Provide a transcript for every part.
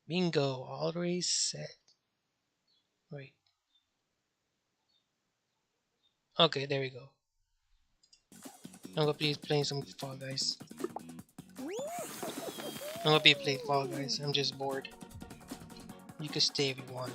Bingo, always set. Wait. Okay, there we go. I'm gonna be playing some Fall Guys. I'm gonna be playing Fall Guys. I'm just bored. You can stay if you want.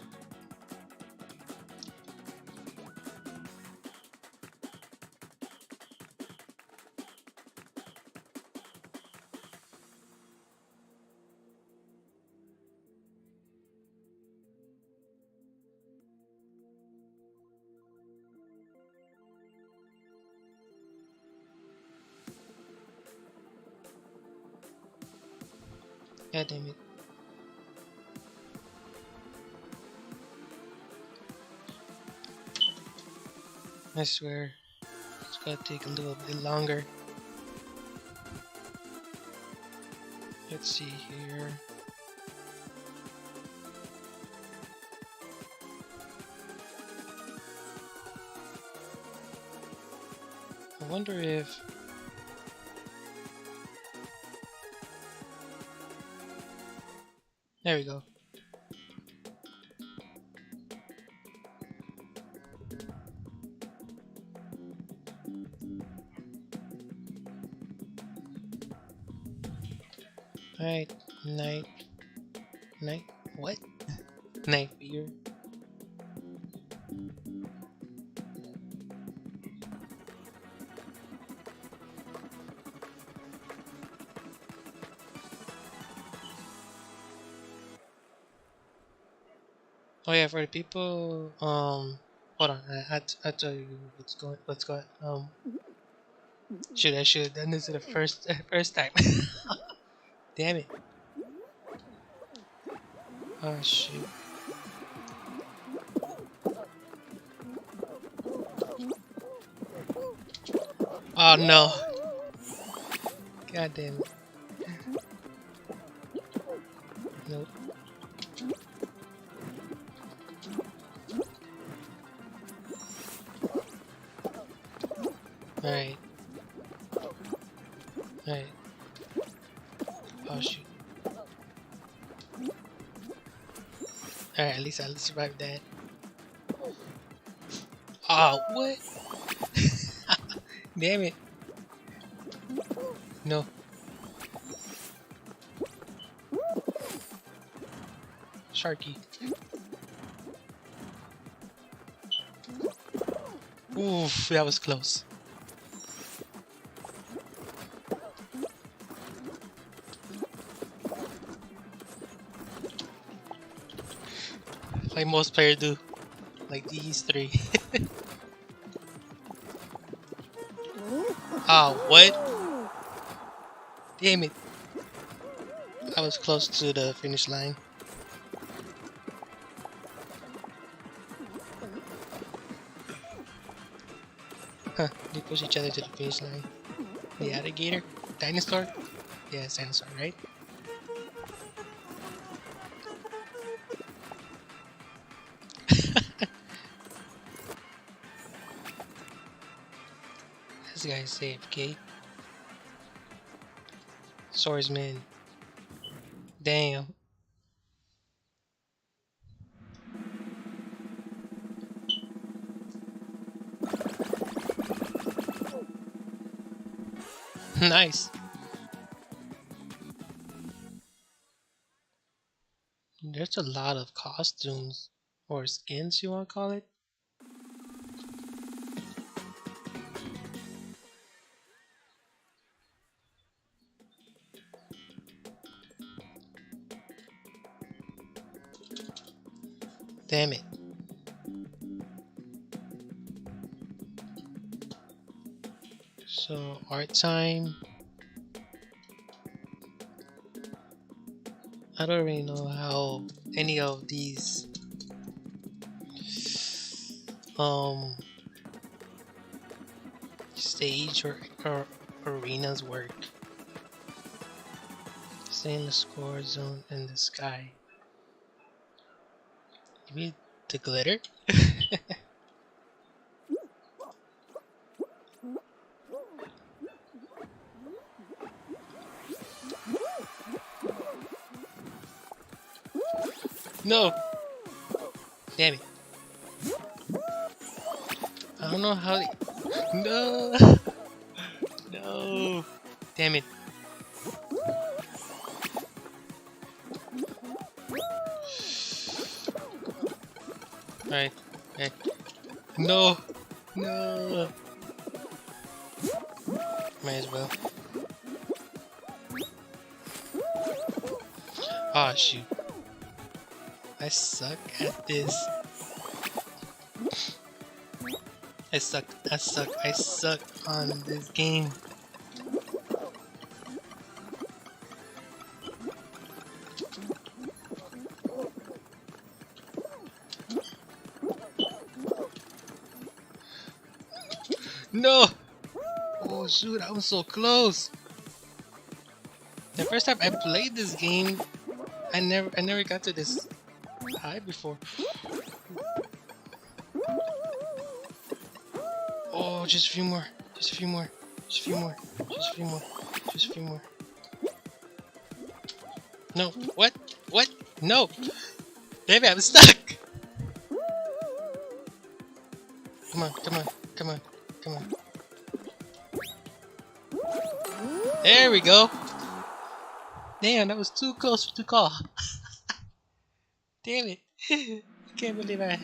God damn it. I swear. It's gonna take a little bit longer. Let's see here. I wonder if... There we go. Alright, night. Night? What? Night beer. Oh yeah, for the people, hold on, I tell you what's going, shoot, I should have done this the first time. Damn it. Oh shoot. Oh no. God damn it. Nope. Alright. Alright. Oh shoot. Alright, at least I survived that. Oh, what? Damn it. No. Sharky. Oof, that was close. Like most players do. Like these three. Oh, what? Damn it. I was close to the finish line. Huh, they push each other to the finish line. The alligator? Dinosaur? Yeah, it's dinosaur, right? This guy's safe, okay? Swordsman. Damn. Nice. There's a lot of costumes. Or skins, you want to call it? Damn it. So, art time. I don't really know how any of these um stage or arenas work. Stay in the score zone in the sky. Maybe the glitter? No! Damn it. I don't know how they... No! No! Damn it. Alright. Alright. No! No! Might as well. Oh shoot. I suck at this. I suck on this game. No! Oh shoot, I was so close. The first time I played this game, I never got to this high before. Oh, just a few more. Just a few more. Just a few more. Just a few more. Just a few more. No. What? What? No. Baby, I'm stuck. Come on. Come on. Come on. Come on. There we go. Damn, that was too close to call. Damn it. I can't believe I...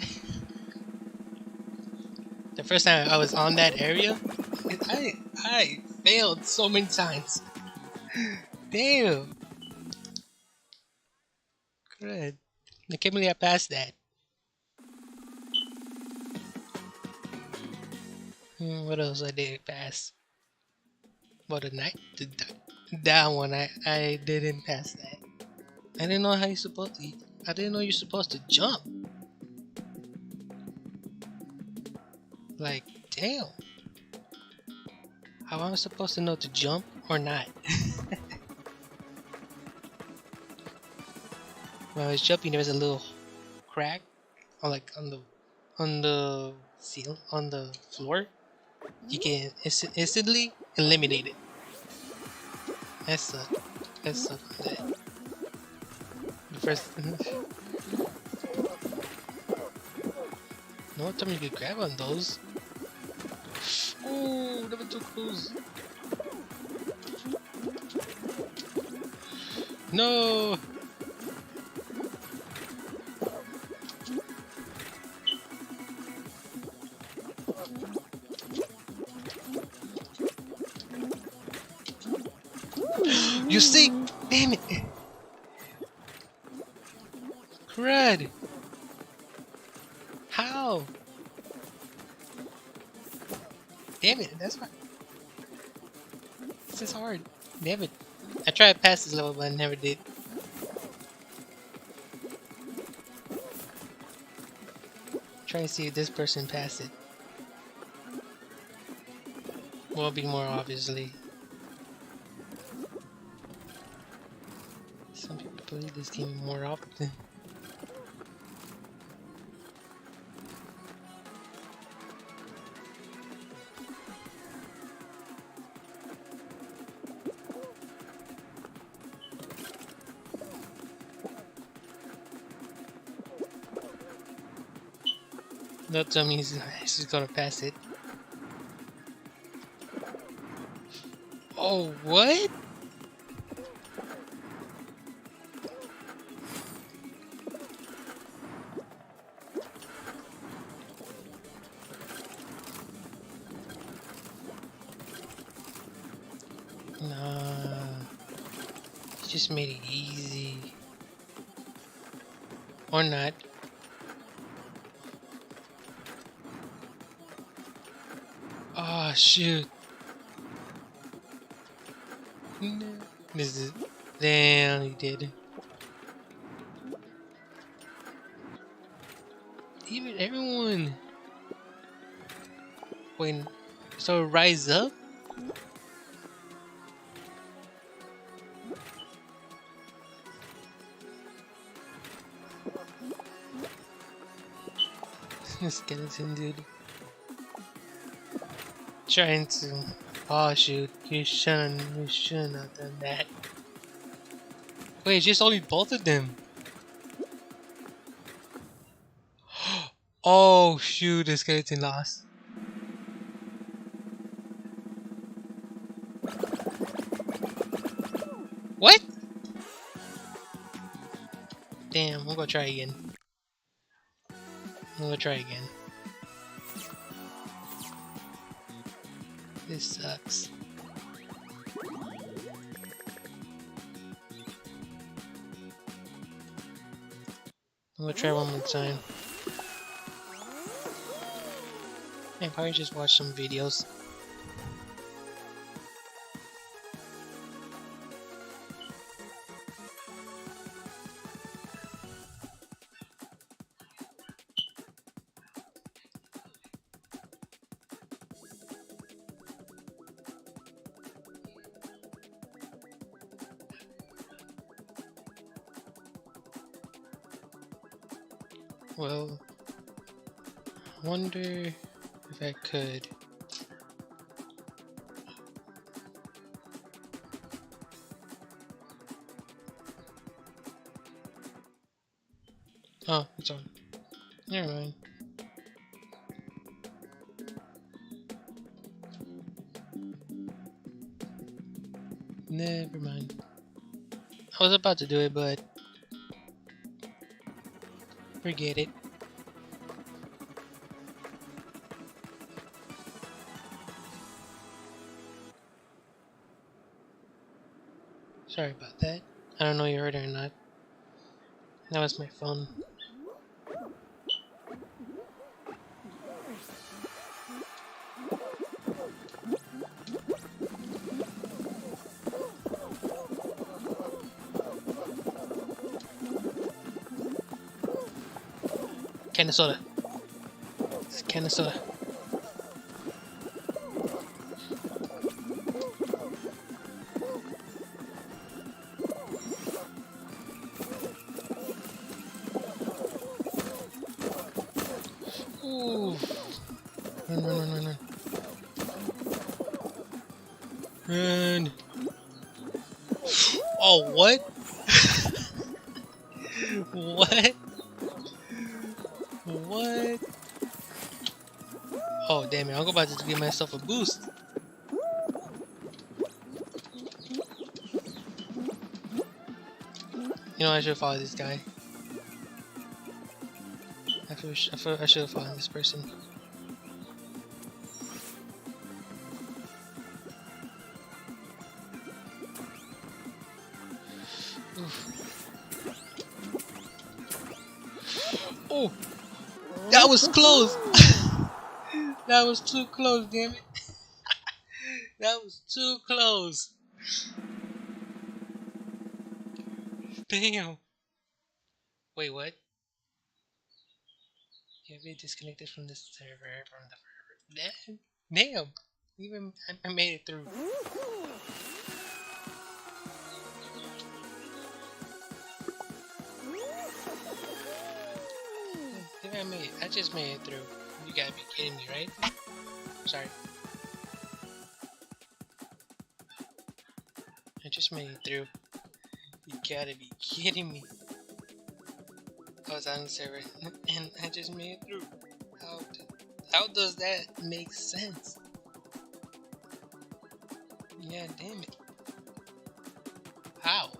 The first time I was on that area, I failed so many times. Damn. Good. I can't believe I passed that. What else I did pass? Well, that one I didn't pass that. I didn't know how you're supposed to. I didn't know you're supposed to jump. Like, damn. How am I supposed to know to jump or not? When I was jumping, there was a little crack, on the seal on the floor. You can instantly eliminate it. That sucked. That sucked. The first. No time you could grab on those. Ooh, that was too close. No. You see? Damn it! Crud! How? Damn it, that's why. This is hard. Damn it. I tried to pass this level, but I never did. Try to see if this person passed it. Will be more obviously. Some people play this game more often. No tell me he's gonna pass it. Oh, what? Nah. He just made it easy. Or not. Oh, shoot. No. This is... Damn, he did. Even everyone. When... So rise up? Skeleton dude. Trying to... Oh shoot, you shouldn't have done that. Wait, it's just only both of them. Oh shoot, the skeleton lost. What? Damn, I'm gonna try again. I'm gonna try again. This sucks. I'm gonna try one more time. I probably just watch some videos. Well, I wonder if I could. Oh, it's on. Never mind. Never mind. I was about to do it, but forget it. Sorry about that. I don't know you heard it or not. That was my phone. Can of soda. It's a can of soda. Ooh. Run, run, run, run, run. Run. Oh, what? What? What? Oh, damn it. I'm about to give myself a boost. You know, I should follow this guy. I should have followed this person. Oof. Oh! That was close! That was too close, damn it. That was too close. Damn. Wait, what? You have been disconnected from the server, Damn. Even I made it through. I just made it through. You gotta be kidding me, right? Sorry. I just made it through. You gotta be kidding me. I was on the server and I just made it through. How does that make sense? Yeah, damn it. How?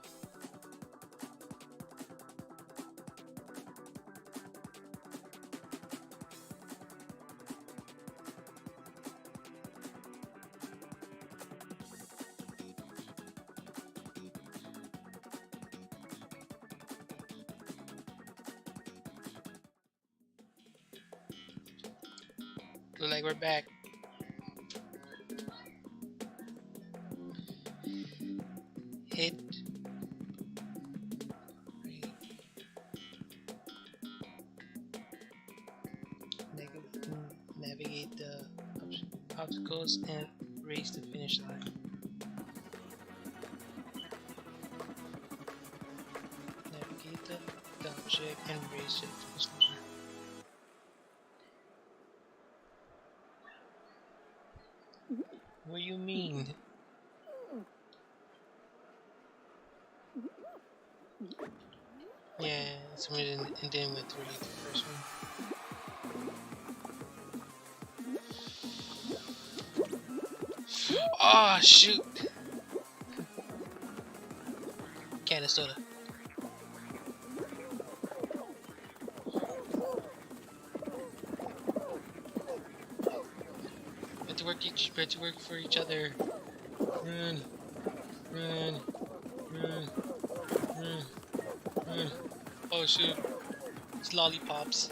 Look like we're back. Hit. Navigate the obstacles and race the finish line. Navigate the object and race the finish line. What do you mean? Yeah, somebody didn't went through like the first one. Oh shoot! Can of soda. We have to work for each other. Run, run, run, run, run. Oh shoot! It's lollipops.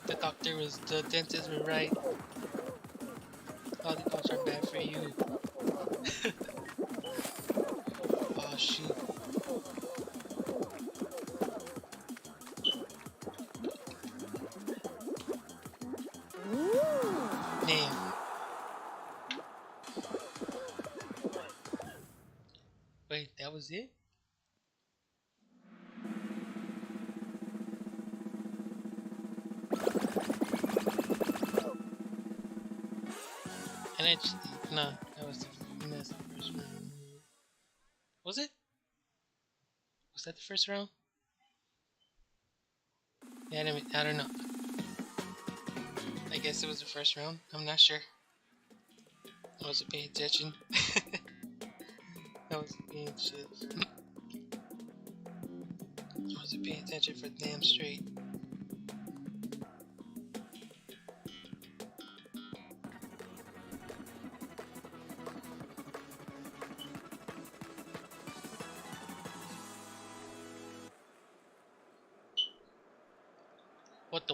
The dentist were right. Lollipops are bad for you. Oh shoot. Damn. Wait, that was it? And it's no, that's the first round. Was it? Was that the first round? Yeah, I don't know. I guess it was the first round. I'm not sure. I wasn't paying attention. I wasn't paying attention. I wasn't paying attention for damn straight.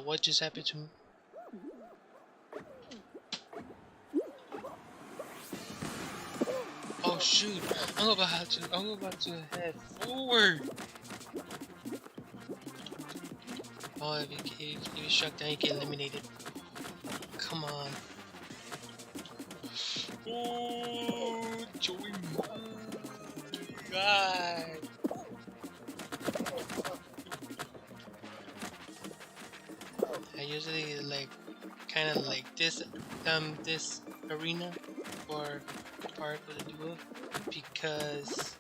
What just happened to me? Oh shoot! I'm about to head forward. Oh, if you struck down, you get eliminated. Come on. Oh, join me. God. I usually like kind of like this arena or park with a duo because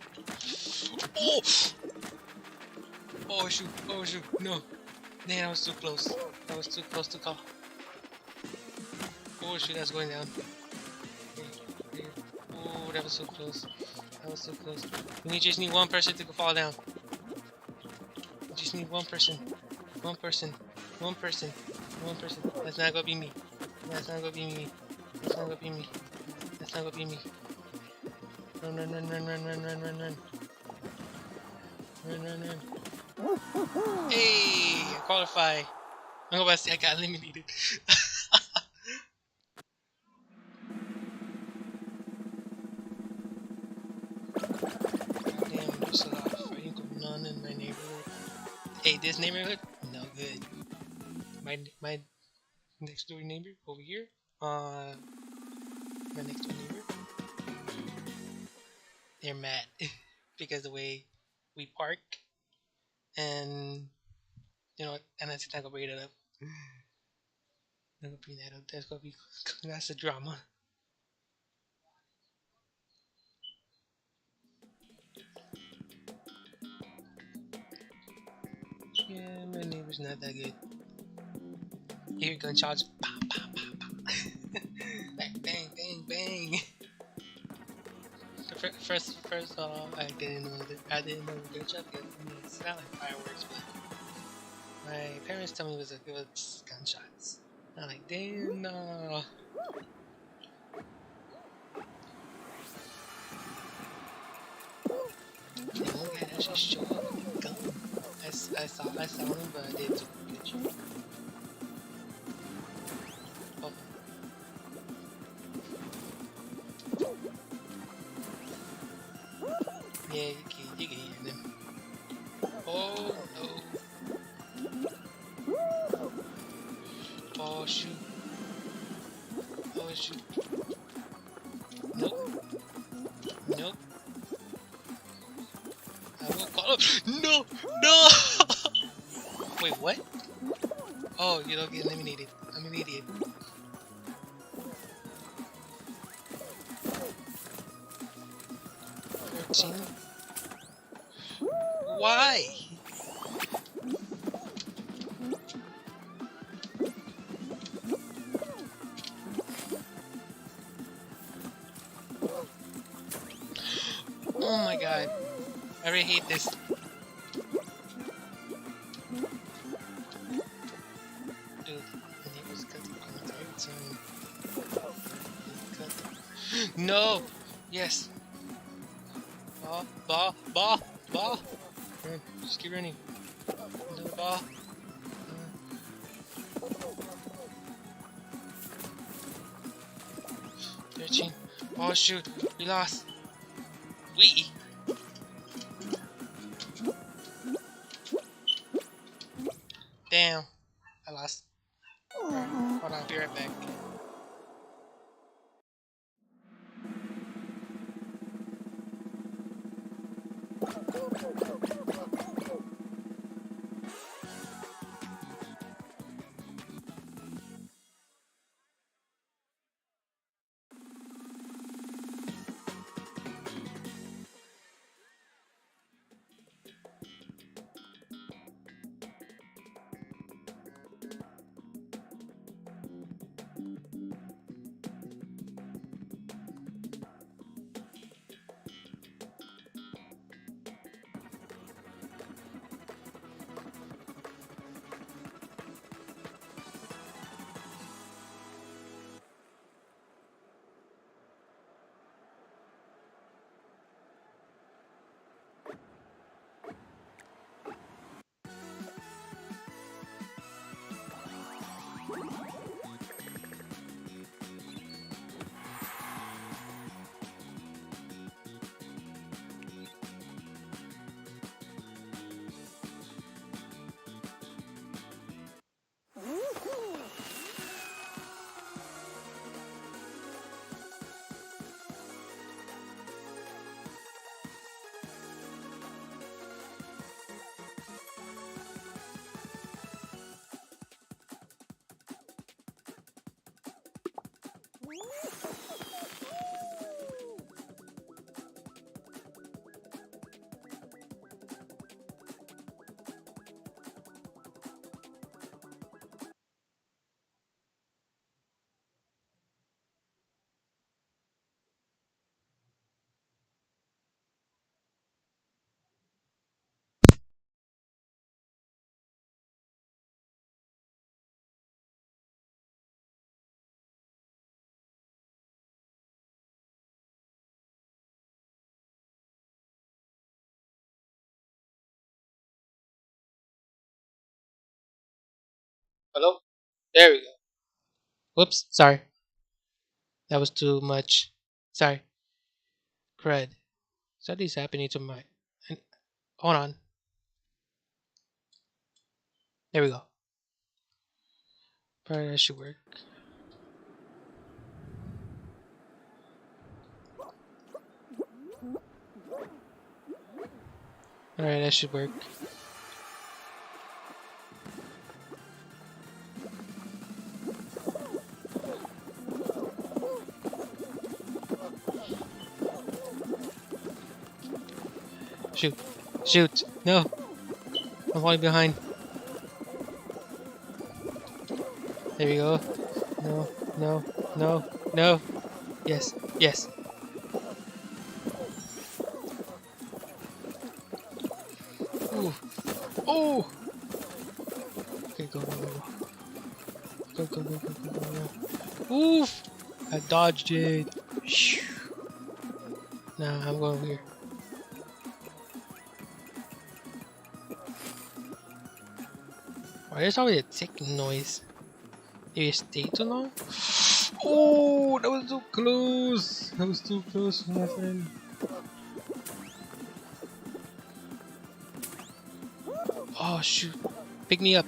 oh shoot no, man, I was too close. I was too close to call. Oh shoot, that's going down. Oh, that was so close. That was so close. We just need one person to fall down. We just need one person. One person. One person. One person. That's not gonna be me. That's not gonna be me. That's not gonna be me. That's not gonna be me. Run, run, run, run, run, run, run, run, run. Run, run, run. Hey, I qualify. I'm about to say I got eliminated. Damn, there's a lot of fighting going on in my neighborhood. Hey, this neighborhood? No good. My next door neighbor over here. My next door neighbor. They're mad because the way we park, and you know, and that's not gonna bring it up. Not gonna bring that up. That's a drama. Yeah, my neighbor's not that good. You hear gunshots. Pow, pow, pow, pow. Bang, bang, bang, bang. First, I didn't know the gunshot. It's not like fireworks, but my parents told me it was gunshots. I'm like, damn, no. The one guy actually showed up with a gun. I saw him, but I didn't take a picture. Oh. Yeah, you can hear them. Oh no. Oh shoot. Oh shoot. Nope. Nope. I will call up. No! No! Wait, what? Oh, you don't get eliminated. I'm an idiot. Why? my god. I really hate this. Dude, the name was cut the No! Yes! Ball! Run, just keep running. No ball. 13. Oh shoot, we lost. We? Damn, I lost. Alright, hold on, I'll be right back. Hello? There we go. Whoops, sorry. That was too much. Sorry. Crud. Something's happening to my... Hold on. There we go. Probably that should work. Alright, that should work. Shoot. Shoot. No. I'm falling behind. There we go. No. No. No. No. Yes. Yes. Ooh. Oh. Okay, go, go, go, go. Go, go, go, go, go, go, go. Oof. I dodged it. Nah, I'm going over here. Why there's always a ticking noise? Did you stay too long? Oh, that was too close. That was too close, my friend. Oh shoot! Pick me up.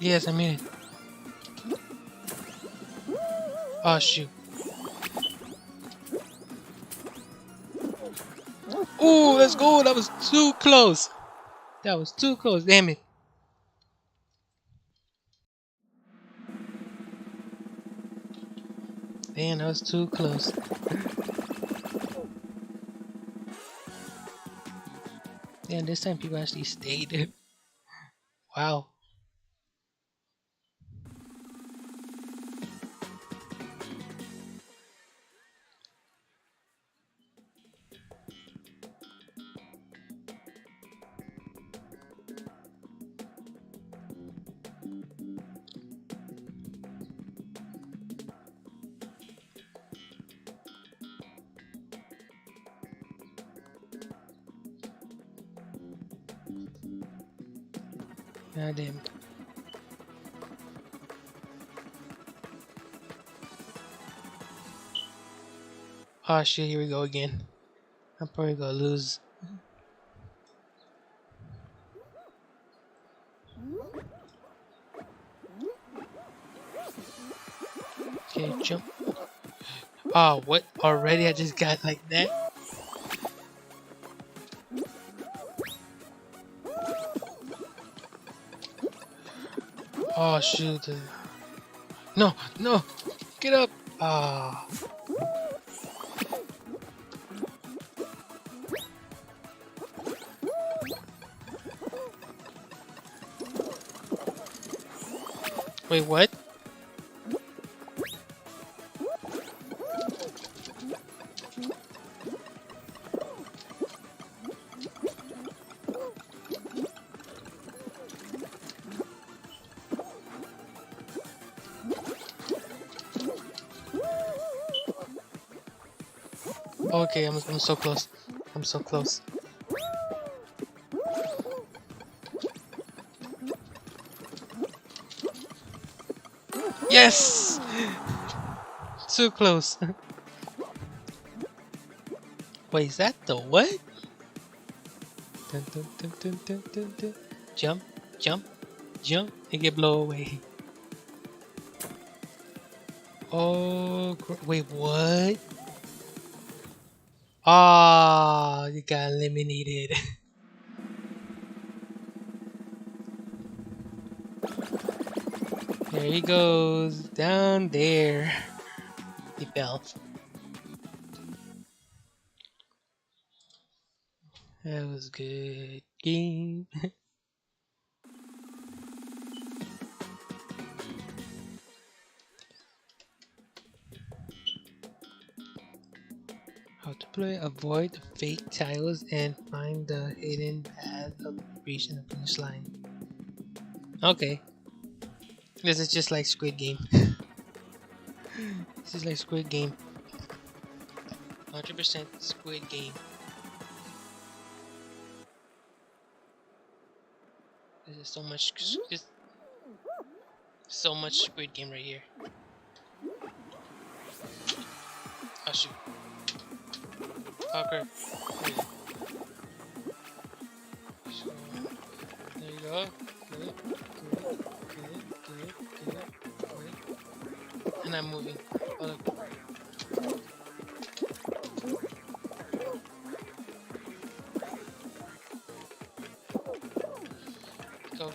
Yes, I made it. Oh shoot! Oh, let's go! That was too close. That was too close. Damn it! Damn, that was too close. Damn, this time people actually stayed. Wow. God damn. Oh shit, here we go again. I'm probably gonna lose. Okay, jump. Oh, what? Already I just got like that? Oh shoot. No, no! Get up! Ah. Wait, what? Okay, I'm so close. I'm so close. Yes! So close. Wait, is that the what? Dun, dun, dun, dun, dun, dun, dun. Jump, jump, jump, and get blown away. Oh, wait, what? Ah, you got eliminated. There he goes, down there. He fell. That was good game. How to play, avoid fake tiles, and find the hidden path of reaching the finish line. Okay, this is just like Squid Game. This is like Squid Game. 100% Squid Game. This is so much Squid Game right here. Oh shoot. Oh crap. There you go. Good. And I'm moving. Oh, look. Go.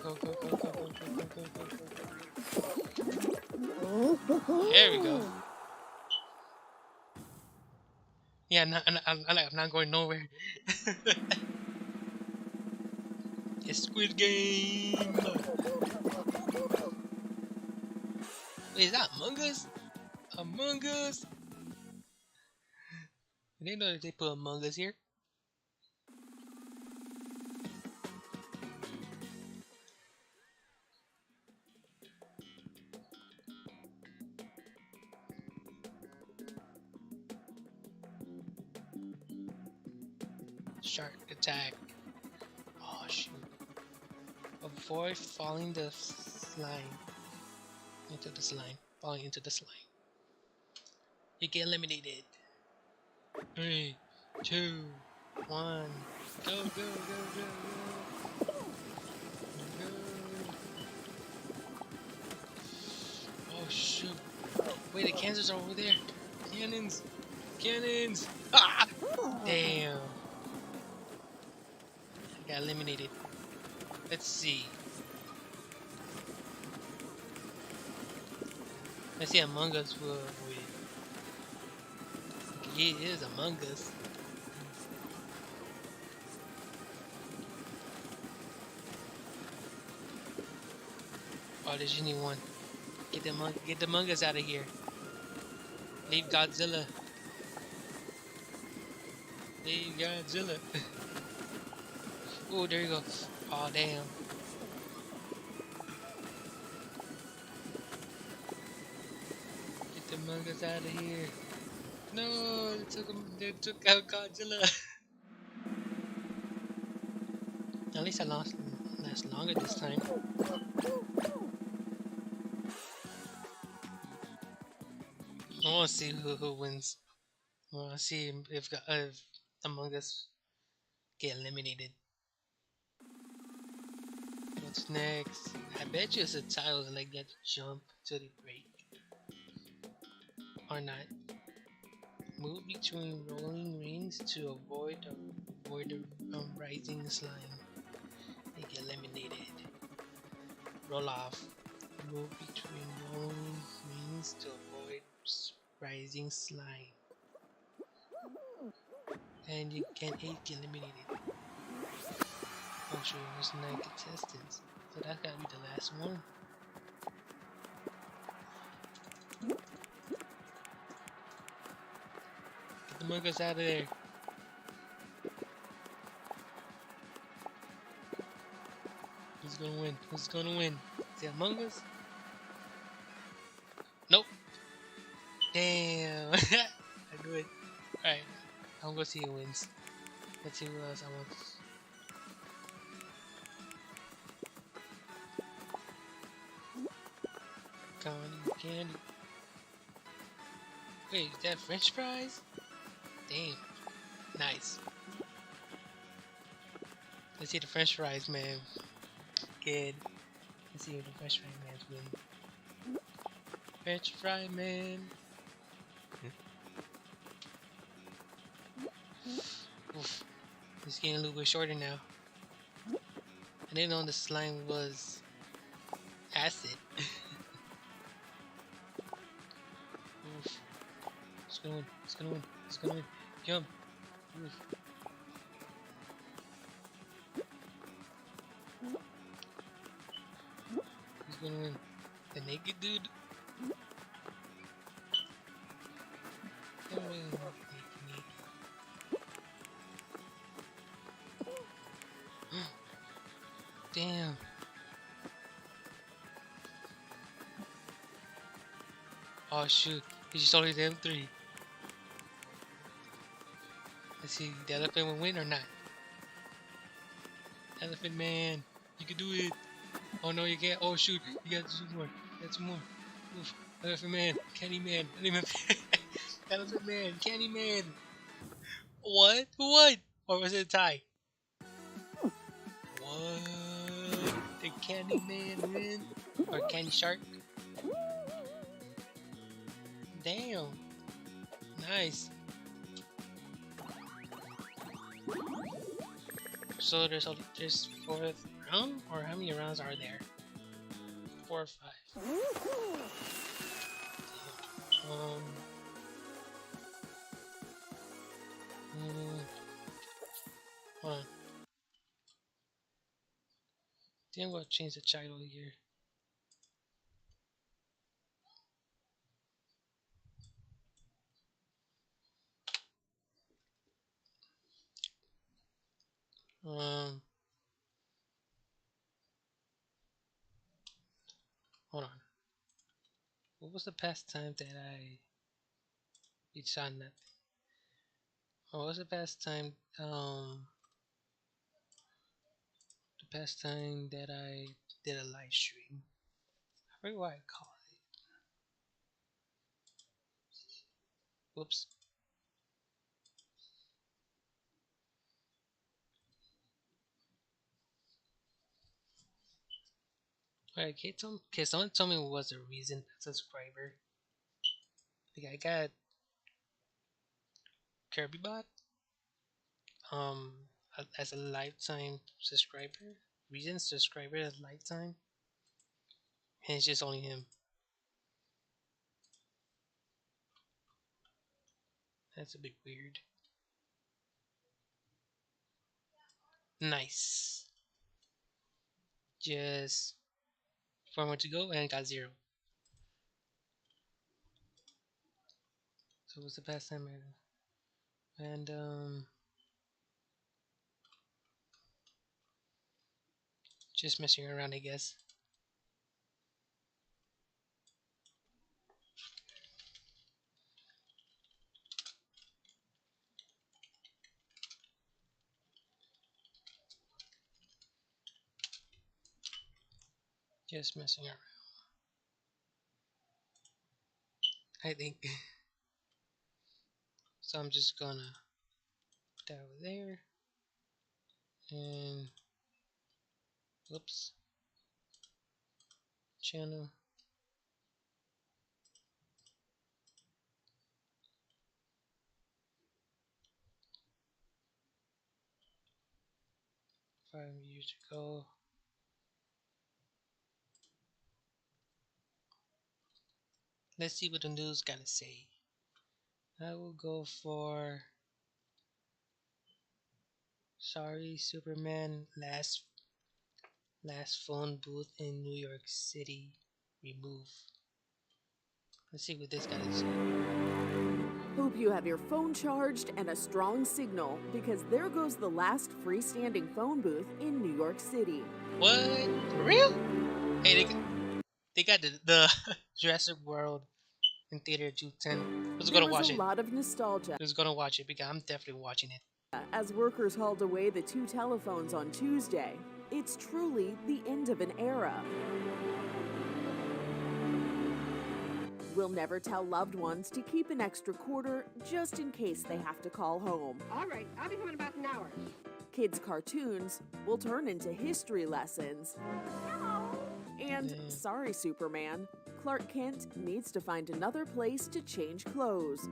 There we go. Yeah, I'm not going nowhere. It's Squid Game. Wait, is that Among Us? Among Us? They know that they put Among Us here. Shark attack. Oh shoot. Avoid falling the slime. Into the slime. Falling into the slime. You get eliminated. 3, 2, 1. Go. Oh shoot. Wait, the cannons are over there. Cannons. Ah! Damn. I got eliminated. Let's see. Let's see Among Us with. He is Among Us. Oh, there's only one. Get the Among Us out of here. Leave Godzilla. Leave Godzilla. Oh, there you go. Oh, damn. Get the Among Us out of here. No, they took out Godzilla. At least I last longer this time. I want to see who wins. I want to see if Among Us get eliminated. What's next? I bet you it's a title like that jump till they break. Or not. Move between rolling rings to avoid the rising slime. They get eliminated. Roll off. Move between rolling rings to avoid rising slime. And you can 8 get eliminated. Oh sure, there's 9 contestants. So that's gotta be the last one. Get the muggers out of there. Who's gonna win? Who's gonna win? Is it Among Us? Nope. Damn. I knew it. Alright. I'm gonna see who wins. Let's see who else I want. Candy. Wait, is that French fries? Damn. Nice. Let's see the French fries, man. Good. Let's see if the French fry man's win. French fry man. Oof. It's getting a little bit shorter now. I didn't know the slime was acid. Oof. It's gonna win. It's gonna win. It's gonna win. Jump. Oof. Who's gonna win? The naked dude? Damn. Oh shoot. He just only them 3. Let's see, the elephant will win or not. Elephant man, you can do it. Oh no, you can't. Oh shoot, you got 2 more. You got 2 more. Oof. Elephant man, Candy man, Elephant man, Candy man. What? Who won? Or was it a tie? What? Did Candy man win? Or Candy Shark? Damn. Nice. So there's 4th round? Or how many rounds are there? 4 or 5. Hold on. I think I'm gonna change the title here. Hold on. What was the pastime that you saw nothing? What was the pastime? The pastime that I did a live stream. I forget what I call it. Whoops. Alright, can someone tell me what was the reason subscriber? Like I got Kirby Bot as a lifetime subscriber. Reason subscriber as lifetime. And it's just only him. That's a bit weird. Nice. Just 4 more to go and got 0. So what's the pastime? And just messing around, I guess. Just messing around. I think. So I'm just gonna put that over there. And whoops. Channel. $5 years ago. Let's see what the news gotta say. I will go for sorry Superman last phone booth in New York City remove. Let's see what this gotta say. Hope you have your phone charged and a strong signal because there goes the last freestanding phone booth in New York City. What? For real? Hey, they got the Jurassic World in theater June 10. Who's gonna watch There was it? a lot of nostalgia Who's gonna watch it? Because I'm definitely watching it. as workers hauled away the 2 telephones on Tuesday. It's truly the end of an era. We'll never tell loved ones to keep an extra quarter just in case they have to call home. All right, I'll be home in about an hour. Kids' cartoons will turn into history lessons. And sorry, Superman, Clark Kent needs to find another place to change clothes.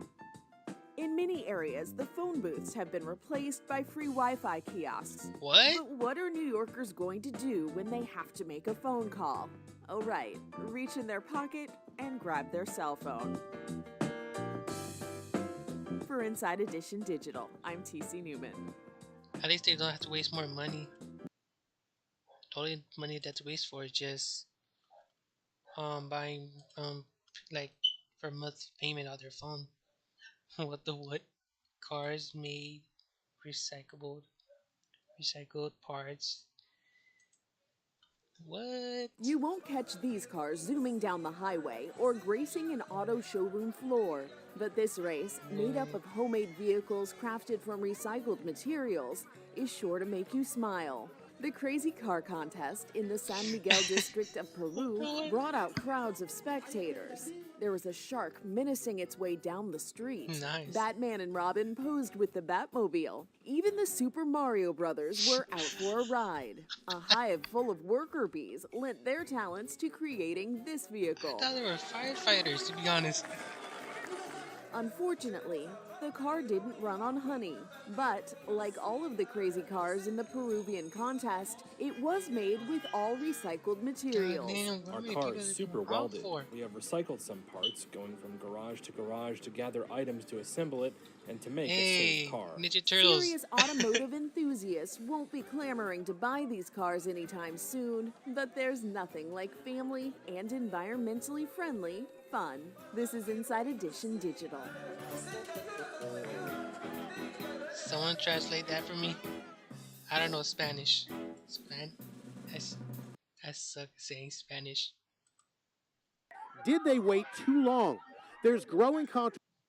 In many areas, the phone booths have been replaced by free Wi-Fi kiosks. What? But what are New Yorkers going to do when they have to make a phone call? Oh right, reach in their pocket and grab their cell phone. For Inside Edition Digital, I'm TC Newman. At least they don't have to waste more money. The only money that's waste for is just buying like for monthly payment on their phone. what? Cars made recycled parts. What? You won't catch these cars zooming down the highway or gracing an auto showroom floor. But this race, made up of homemade vehicles crafted from recycled materials, is sure to make you smile. The Crazy Car Contest in the San Miguel district of Peru brought out crowds of spectators. There was a shark menacing its way down the street. Nice. Batman and Robin posed with the Batmobile. Even the Super Mario Brothers were out for a ride. A hive full of worker bees lent their talents to creating this vehicle. I thought they were firefighters, to be honest. Unfortunately, the car didn't run on honey, but like all of the crazy cars in the Peruvian contest, it was made with all recycled materials. Damn, Our car is super welded. We have recycled some parts, going from garage to gather items to assemble it and to make a safe car. Ninja Turtles. Serious automotive enthusiasts won't be clamoring to buy these cars anytime soon, but there's nothing like family and environmentally friendly fun. This is Inside Edition Digital. Someone translate that for me. I don't know Spanish. I suck at saying Spanish. Did they wait too long? There's growing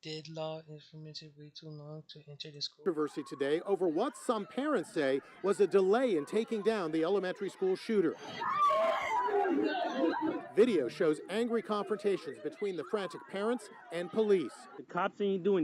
Did law enforcement wait too long to enter the school? controversy today over what some parents say was a delay in taking down the elementary school shooter. Video shows angry confrontations between the frantic parents and police. The cops ain't doing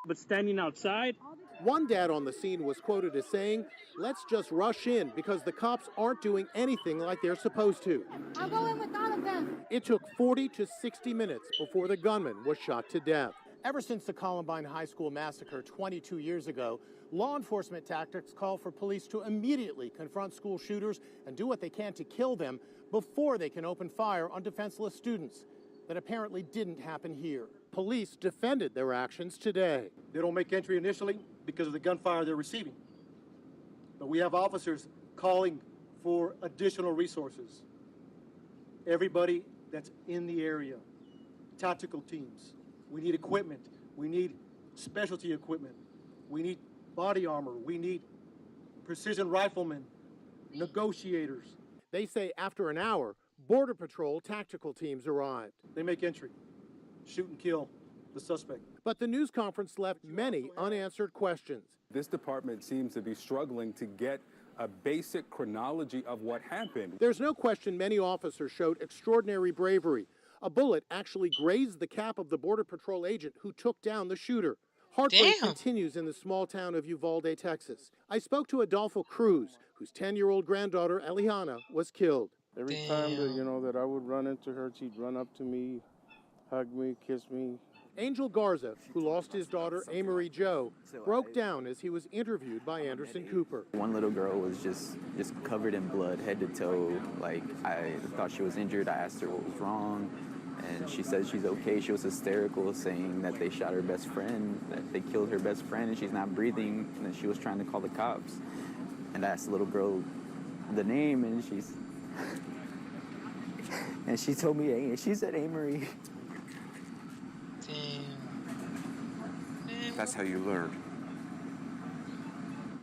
but standing outside. One dad on the scene was quoted as saying, "Let's just rush in because the cops aren't doing anything like they're supposed to." I'll go in with all of them. It took 40 to 60 minutes before the gunman was shot to death. Ever since the Columbine High School massacre 22 years ago, law enforcement tactics call for police to immediately confront school shooters and do what they can to kill them before they can open fire on defenseless students. That apparently didn't happen here. Police defended their actions today. They don't make entry initially because of the gunfire they're receiving. But we have officers calling for additional resources. Everybody that's in the area, tactical teams. We need equipment. We need specialty equipment. We need body armor. We need precision riflemen, negotiators. They say after an hour, Border Patrol tactical teams arrived. They make entry, shoot and kill the suspect. But the news conference left many unanswered questions. This department seems to be struggling to get a basic chronology of what happened. There's no question many officers showed extraordinary bravery. A bullet actually grazed the cap of the Border Patrol agent who took down the shooter. Heartbreak continues in the small town of Uvalde, Texas. I spoke to Adolfo Cruz, whose 10-year-old granddaughter, Eliana, was killed. Every time that I would run into her, she'd run up to me, hug me, kiss me. Angel Garza, who lost his daughter, Amory Jo, broke down as he was interviewed by Anderson Cooper. One little girl was just covered in blood, head to toe. Like, I thought she was injured. I asked her what was wrong, and she said she's okay. She was hysterical, saying that they shot her best friend, that they killed her best friend, and she's not breathing, and that she was trying to call the cops. And I asked the little girl the name, and she told me, she said Amory. That's how you learn.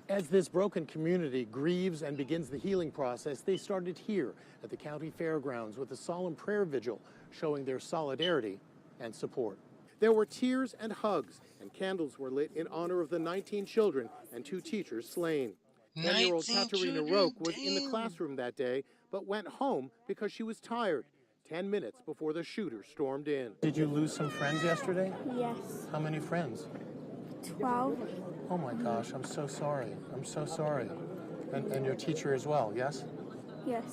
As this broken community grieves and begins the healing process, they started here at the county fairgrounds with a solemn prayer vigil showing their solidarity and support. There were tears and hugs, and candles were lit in honor of the 19 children and 2 teachers slain. 10-year-old Katerina Roque was in the classroom that day, but went home because she was tired, 10 minutes before the shooter stormed in. Did you lose some friends yesterday? Yes. How many friends? 12. Oh my gosh, I'm so sorry. I'm so sorry. And your teacher as well, yes? Yes.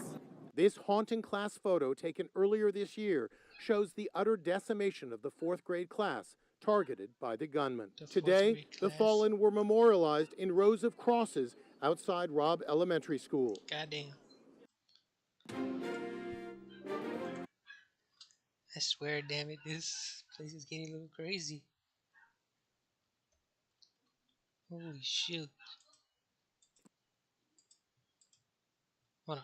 This haunting class photo taken earlier this year shows the utter decimation of the 4th grade class targeted by the gunman. Today, the fallen were memorialized in rows of crosses outside Robb Elementary School. Goddamn. I swear, damn it, this place is getting a little crazy. Holy shit. Hold on.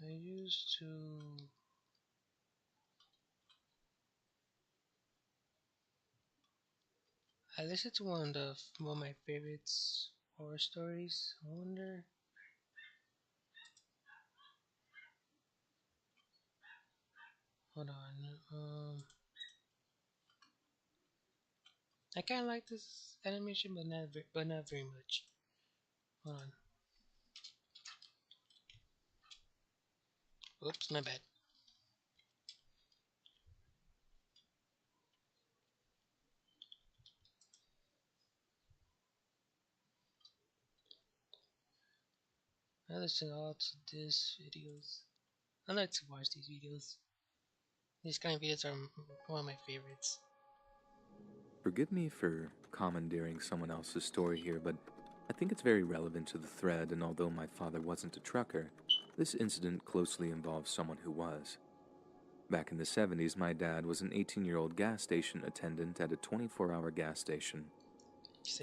I used to... I listened to one of my favorites horror stories. I wonder... Hold on. I kind of like this animation, but not very much. Hold on. Oops, my bad. I listen all to these videos. I like to watch these videos. These kind of videos are one of my favorites. Forgive me for commandeering someone else's story here, but I think it's very relevant to the thread, and although my father wasn't a trucker, this incident closely involves someone who was. Back in the 70s, my dad was an 18-year-old gas station attendant at a 24-hour gas station.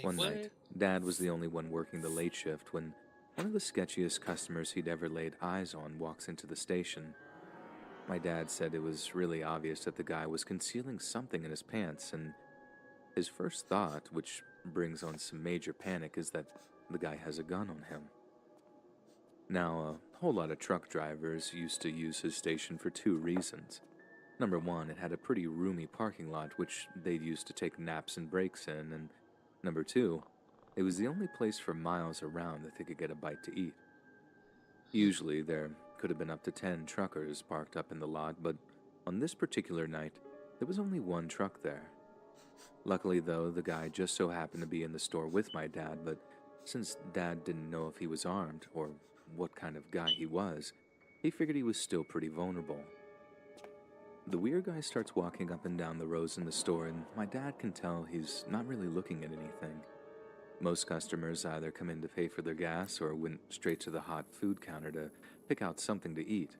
One night, Dad was the only one working the late shift when one of the sketchiest customers he'd ever laid eyes on walks into the station. My dad said it was really obvious that the guy was concealing something in his pants, and his first thought, which brings on some major panic, is that the guy has a gun on him. Now, a whole lot of truck drivers used to use his station for 2 reasons. Number 1, it had a pretty roomy parking lot which they'd use to take naps and breaks in, and number 2, it was the only place for miles around that they could get a bite to eat. Usually, there could have been up to 10 truckers parked up in the lot, but on this particular night, there was only 1 truck there. Luckily, though, the guy just so happened to be in the store with my dad, but since Dad didn't know if he was armed or what kind of guy he was, he figured he was still pretty vulnerable. The weird guy starts walking up and down the rows in the store, and my dad can tell he's not really looking at anything. Most customers either come in to pay for their gas or went straight to the hot food counter to pick out something to eat.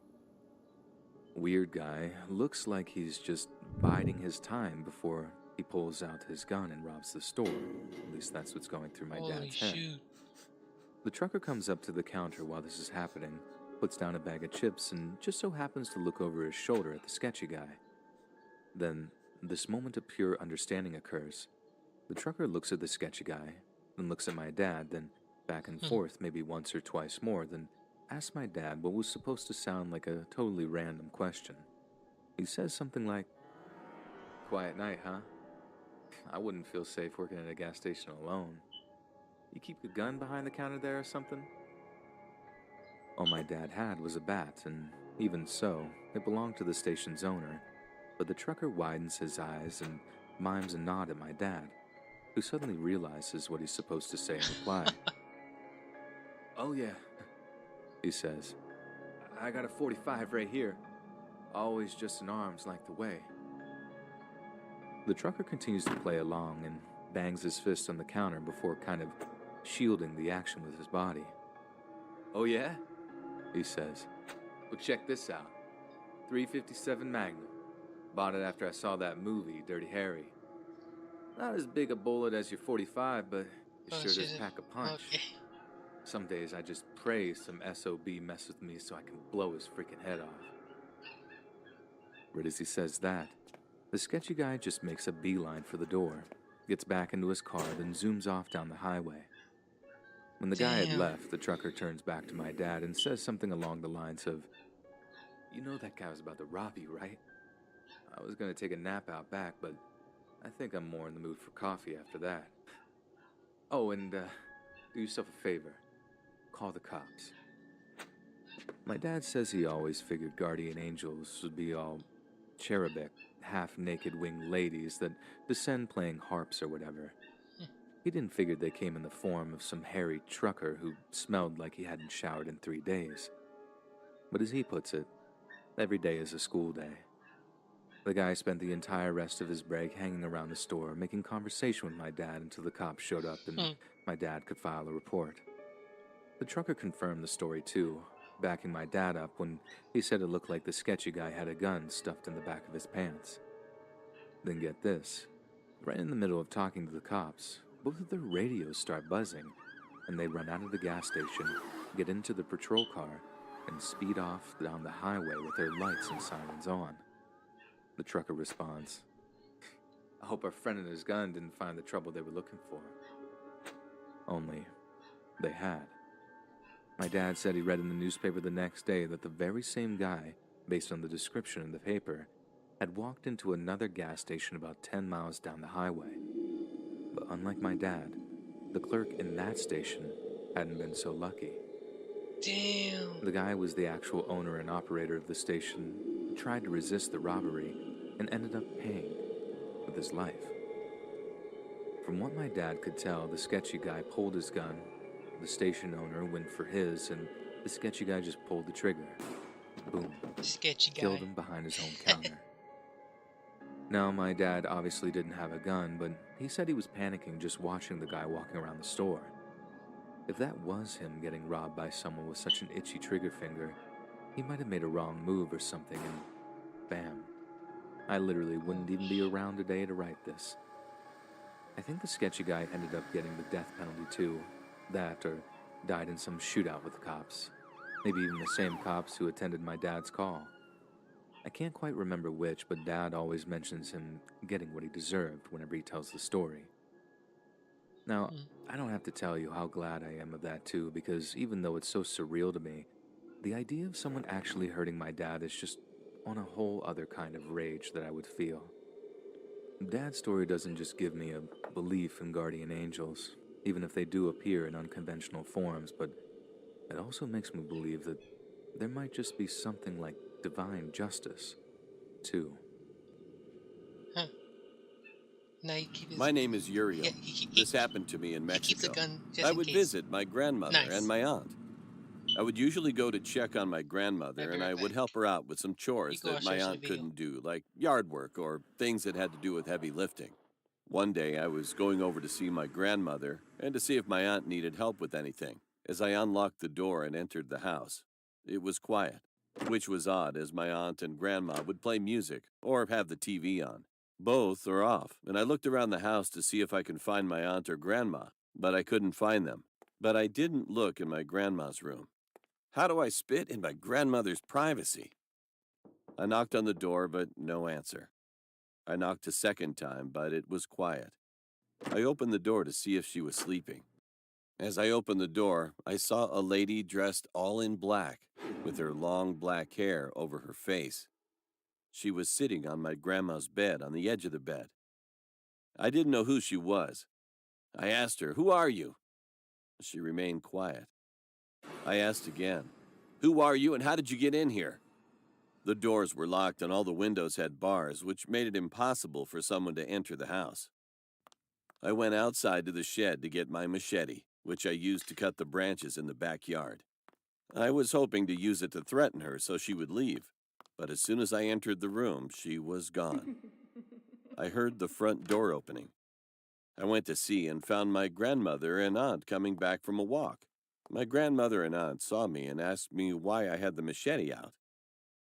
Weird guy looks like he's just biding his time before he pulls out his gun and robs the store. At least that's what's going through my dad's head. The trucker comes up to the counter while this is happening, puts down a bag of chips, and just so happens to look over his shoulder at the sketchy guy. Then, this moment of pure understanding occurs. The trucker looks at the sketchy guy, then looks at my dad, then back and forth maybe once or twice more, then asks my dad what was supposed to sound like a totally random question. He says something like, "Quiet night, huh?" I wouldn't feel safe working at a gas station alone. You keep a gun behind the counter there or something? All my dad had was a bat, and even so, it belonged to the station's owner. But the trucker widens his eyes and mimes a nod at my dad, who suddenly realizes what he's supposed to say in reply. "Oh yeah," he says. "I got a 45 right here. Always just in arms like the way." The trucker continues to play along and bangs his fist on the counter before kind of shielding the action with his body. "Oh yeah?" he says. "Well, check this out. 357 Magnum. Bought it after I saw that movie, Dirty Harry. Not as big a bullet as your 45, but it sure does pack a punch. Okay. Some days I just pray some SOB mess with me so I can blow his freaking head off." Right as he says that, the sketchy guy just makes a beeline for the door, gets back into his car, then zooms off down the highway. When the guy had left, the trucker turns back to my dad and says something along the lines of, "You know that guy was about to rob you, right? I was going to take a nap out back, but I think I'm more in the mood for coffee after that. Oh, and do yourself a favor. Call the cops." My dad says he always figured guardian angels would be all cherubic, half-naked winged ladies that descend playing harps or whatever. He didn't figure they came in the form of some hairy trucker who smelled like he hadn't showered in 3 days. But as he puts it, every day is a school day. The guy spent the entire rest of his break hanging around the store, making conversation with my dad until the cops showed up and my dad could file a report. The trucker confirmed the story too, backing my dad up when he said it looked like the sketchy guy had a gun stuffed in the back of his pants. Then get this, right in the middle of talking to the cops, both of their radios start buzzing, and they run out of the gas station, get into the patrol car, and speed off down the highway with their lights and sirens on. The trucker responds, "I hope our friend and his gun didn't find the trouble they were looking for." Only, they had. My dad said he read in the newspaper the next day that the very same guy, based on the description in the paper, had walked into another gas station about 10 miles down the highway. But unlike my dad, the clerk in that station hadn't been so lucky. Damn. The guy was the actual owner and operator of the station, who tried to resist the robbery and ended up paying with his life. From what my dad could tell, the sketchy guy pulled his gun, the station owner went for his, and the sketchy guy just pulled the trigger. Boom. Sketchy guy. Killed him behind his own counter. Now, my dad obviously didn't have a gun, but he said he was panicking just watching the guy walking around the store. If that was him getting robbed by someone with such an itchy trigger finger, he might have made a wrong move or something, and bam. I literally wouldn't even be around today to write this. I think the sketchy guy ended up getting the death penalty too. That, or died in some shootout with the cops. Maybe even the same cops who attended my dad's call. I can't quite remember which, but Dad always mentions him getting what he deserved whenever he tells the story. Now, I don't have to tell you how glad I am of that too, because even though it's so surreal to me, the idea of someone actually hurting my dad is just on a whole other kind of rage that I would feel. Dad's story doesn't just give me a belief in guardian angels, even if they do appear in unconventional forms, but it also makes me believe that there might just be something like divine justice, too. Huh. Now he keep his... My name is Uriel. Yeah, this happened to me in Mexico. He keeps a gun just I in would case. visit my grandmother and my aunt. I would usually go to check on my grandmother, and I would help her out with some chores that my aunt couldn't do, like yard work or things that had to do with heavy lifting. One day, I was going over to see my grandmother and to see if my aunt needed help with anything. As I unlocked the door and entered the house, it was quiet, which was odd as my aunt and grandma would play music or have the TV on. Both are off, and I looked around the house to see if I could find my aunt or grandma, but I couldn't find them. But I didn't look in my grandma's room. How do I spit in my grandmother's privacy? I knocked on the door, but no answer. I knocked a second time, but it was quiet. I opened the door to see if she was sleeping. As I opened the door, I saw a lady dressed all in black, with her long black hair over her face. She was sitting on my grandma's bed on the edge of the bed. I didn't know who she was. I asked her, "Who are you?" She remained quiet. I asked again, "Who are you and how did you get in here?" The doors were locked and all the windows had bars, which made it impossible for someone to enter the house. I went outside to the shed to get my machete, which I used to cut the branches in the backyard. I was hoping to use it to threaten her so she would leave, but as soon as I entered the room, she was gone. I heard the front door opening. I went to see and found my grandmother and aunt coming back from a walk. My grandmother and aunt saw me and asked me why I had the machete out.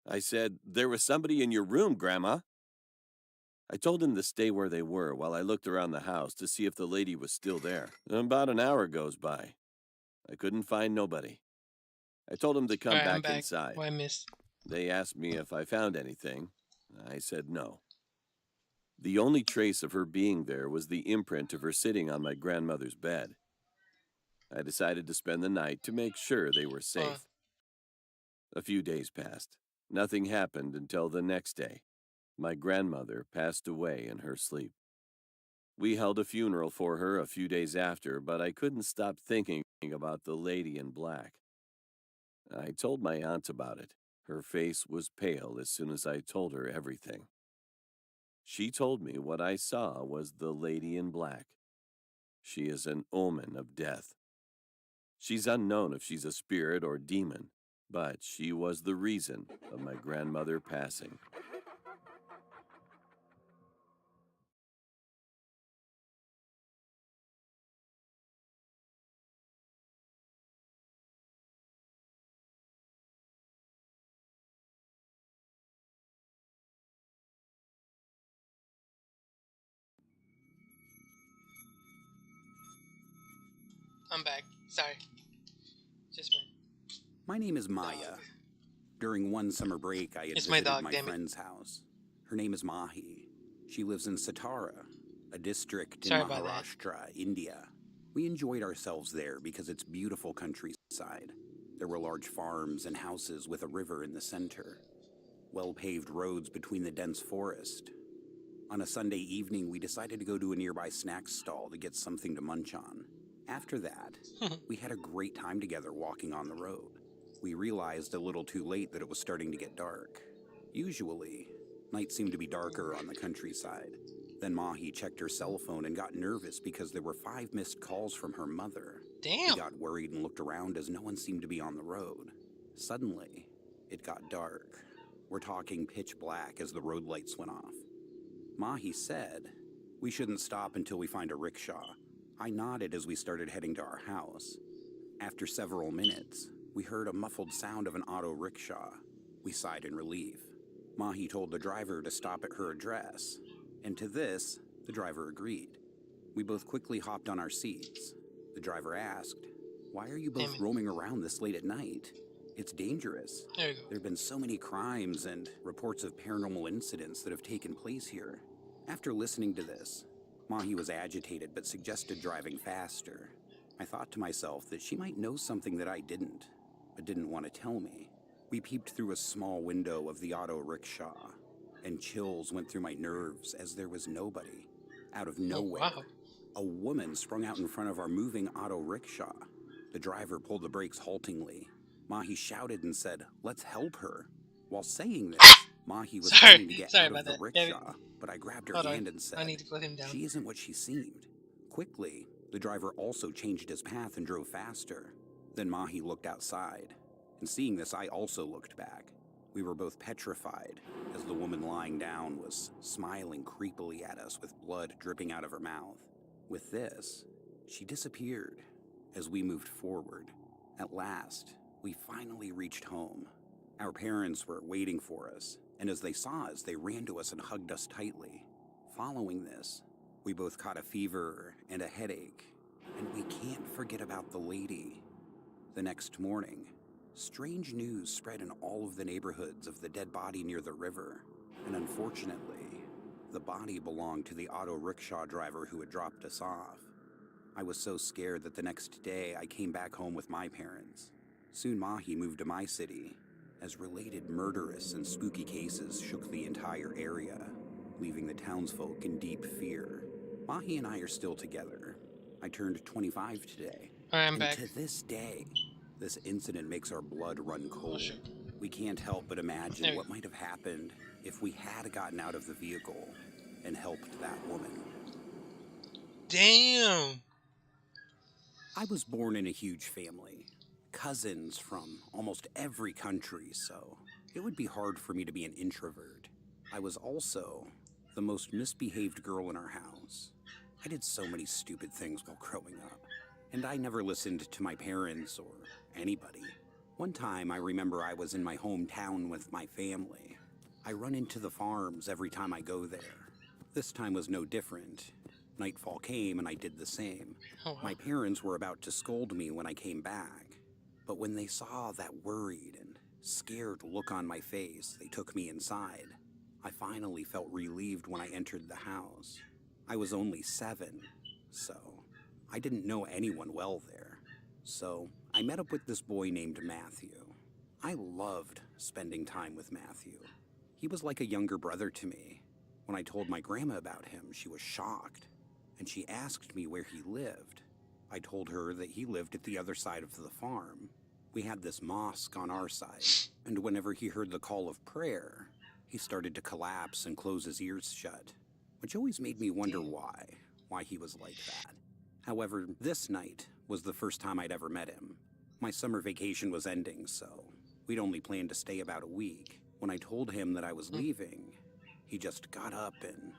I said, "There was somebody in your room, Grandma." I told them to stay where they were while I looked around the house to see if the lady was still there. About an hour goes by. I couldn't find nobody. I told them to come back inside. Why miss? They asked me if I found anything. I said no. The only trace of her being there was the imprint of her sitting on my grandmother's bed. I decided to spend the night to make sure they were safe. A few days passed. Nothing happened until the next day. My grandmother passed away in her sleep. We held a funeral for her a few days after, but I couldn't stop thinking about the lady in black. I told my aunt about it. Her face was pale as soon as I told her everything. She told me what I saw was the lady in black. She is an omen of death. She's unknown if she's a spirit or demon, but she was the reason of my grandmother passing. I'm back. Sorry. Just my name is Maya. During one summer break, I had visited my friend's house. Her name is Mahi. She lives in Satara, a district in Maharashtra, India. We enjoyed ourselves there because it's beautiful countryside. There were large farms and houses with a river in the center. Well-paved roads between the dense forest. On a Sunday evening, we decided to go to a nearby snack stall to get something to munch on. After that, we had a great time together walking on the road. We realized a little too late that it was starting to get dark. Usually, night seemed to be darker on the countryside. Then Mahi checked her cell phone and got nervous because there were 5 missed calls from her mother. Damn. She got worried and looked around as no one seemed to be on the road. Suddenly, it got dark. We're talking pitch black as the road lights went off. Mahi said, "We shouldn't stop until we find a rickshaw." I nodded as we started heading to our house. After several minutes, we heard a muffled sound of an auto rickshaw. We sighed in relief. Mahi told the driver to stop at her address, and to this, the driver agreed. We both quickly hopped on our seats. The driver asked, "Why are you both roaming around this late at night? It's dangerous. There you go. There have been so many crimes and reports of paranormal incidents that have taken place here." After listening to this, Mahi was agitated but suggested driving faster. I thought to myself that she might know something that I didn't, but didn't want to tell me. We peeped through a small window of the auto rickshaw, and chills went through my nerves as there was nobody. Out of nowhere, a woman sprung out in front of our moving auto rickshaw. The driver pulled the brakes haltingly. Mahi shouted and said, "Let's help her." While saying this, Mahi was trying to get out of the rickshaw, but I grabbed her hand and said, I need to put him down. "She isn't what she seemed." Quickly, the driver also changed his path and drove faster. Then Mahi looked outside, and seeing this, I also looked back. We were both petrified, as the woman lying down was smiling creepily at us with blood dripping out of her mouth. With this, she disappeared as we moved forward. At last, we finally reached home. Our parents were waiting for us, and as they saw us, they ran to us and hugged us tightly. Following this, we both caught a fever and a headache, and we can't forget about the lady. The next morning, strange news spread in all of the neighborhoods of the dead body near the river, and unfortunately, the body belonged to the auto rickshaw driver who had dropped us off. I was so scared that the next day I came back home with my parents. Soon Mahi moved to my city, as related murderous and spooky cases shook the entire area, leaving the townsfolk in deep fear. Mahi and I are still together. I turned 25 today. I'm back. To this day, this incident makes our blood run cold. We can't help but imagine what might have happened if we had gotten out of the vehicle and helped that woman. Damn! I was born in a huge family. Cousins from almost every country, so it would be hard for me to be an introvert. I was also the most misbehaved girl in our house. I did so many stupid things while growing up, and I never listened to my parents or anybody. One time I remember I was in my hometown with my family. I run into the farms every time I go there. This time was no different. Nightfall came and I did the same. My parents were about to scold me when I came back, but when they saw that worried and scared look on my face, they took me inside. I finally felt relieved when I entered the house. I was only 7, so I didn't know anyone well there. So I met up with this boy named Matthew. I loved spending time with Matthew. He was like a younger brother to me. When I told my grandma about him, she was shocked, and she asked me where he lived. I told her that he lived at the other side of the farm. We had this mosque on our side, and whenever he heard the call of prayer, he started to collapse and close his ears shut, which always made me wonder why he was like that. However, this night was the first time I'd ever met him. My summer vacation was ending, so we'd only planned to stay about a week. When I told him that I was leaving, he just got up and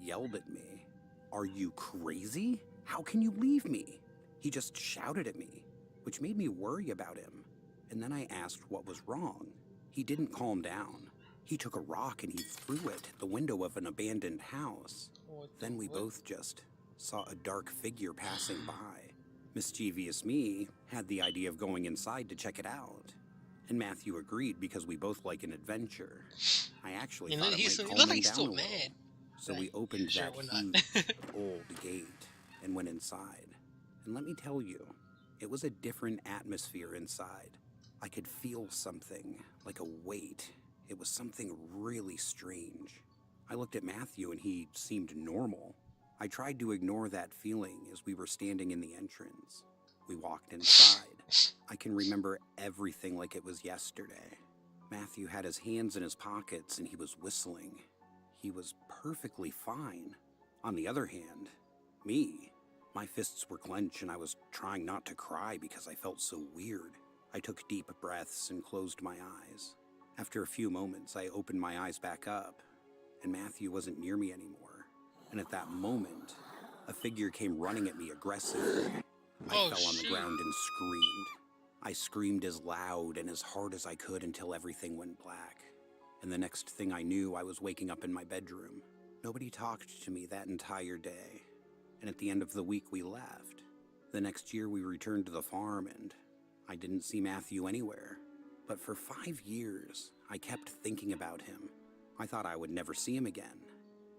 yelled at me. "Are you crazy? How can you leave me?" He just shouted at me, which made me worry about him. And then I asked what was wrong. He didn't calm down. He took a rock and he threw it at the window of an abandoned house. Then we both just saw a dark figure passing by. Mischievous me had the idea of going inside to check it out. And Matthew agreed because we both like an adventure. I actually thought it might calm him down a little. So we opened that huge, old gate and went inside. And let me tell you, it was a different atmosphere inside. I could feel something, like a weight. It was something really strange. I looked at Matthew and he seemed normal. I tried to ignore that feeling as we were standing in the entrance. We walked inside. I can remember everything like it was yesterday. Matthew had his hands in his pockets and he was whistling. He was perfectly fine. On the other hand, me, my fists were clenched and I was trying not to cry because I felt so weird. I took deep breaths and closed my eyes. After a few moments, I opened my eyes back up, and Matthew wasn't near me anymore. And at that moment, a figure came running at me aggressively. I fell on the ground and screamed. I screamed as loud and as hard as I could until everything went black. And the next thing I knew, I was waking up in my bedroom. Nobody talked to me that entire day. And at the end of the week, we left. The next year, we returned to the farm, and I didn't see Matthew anywhere. But for 5 years, I kept thinking about him. I thought I would never see him again.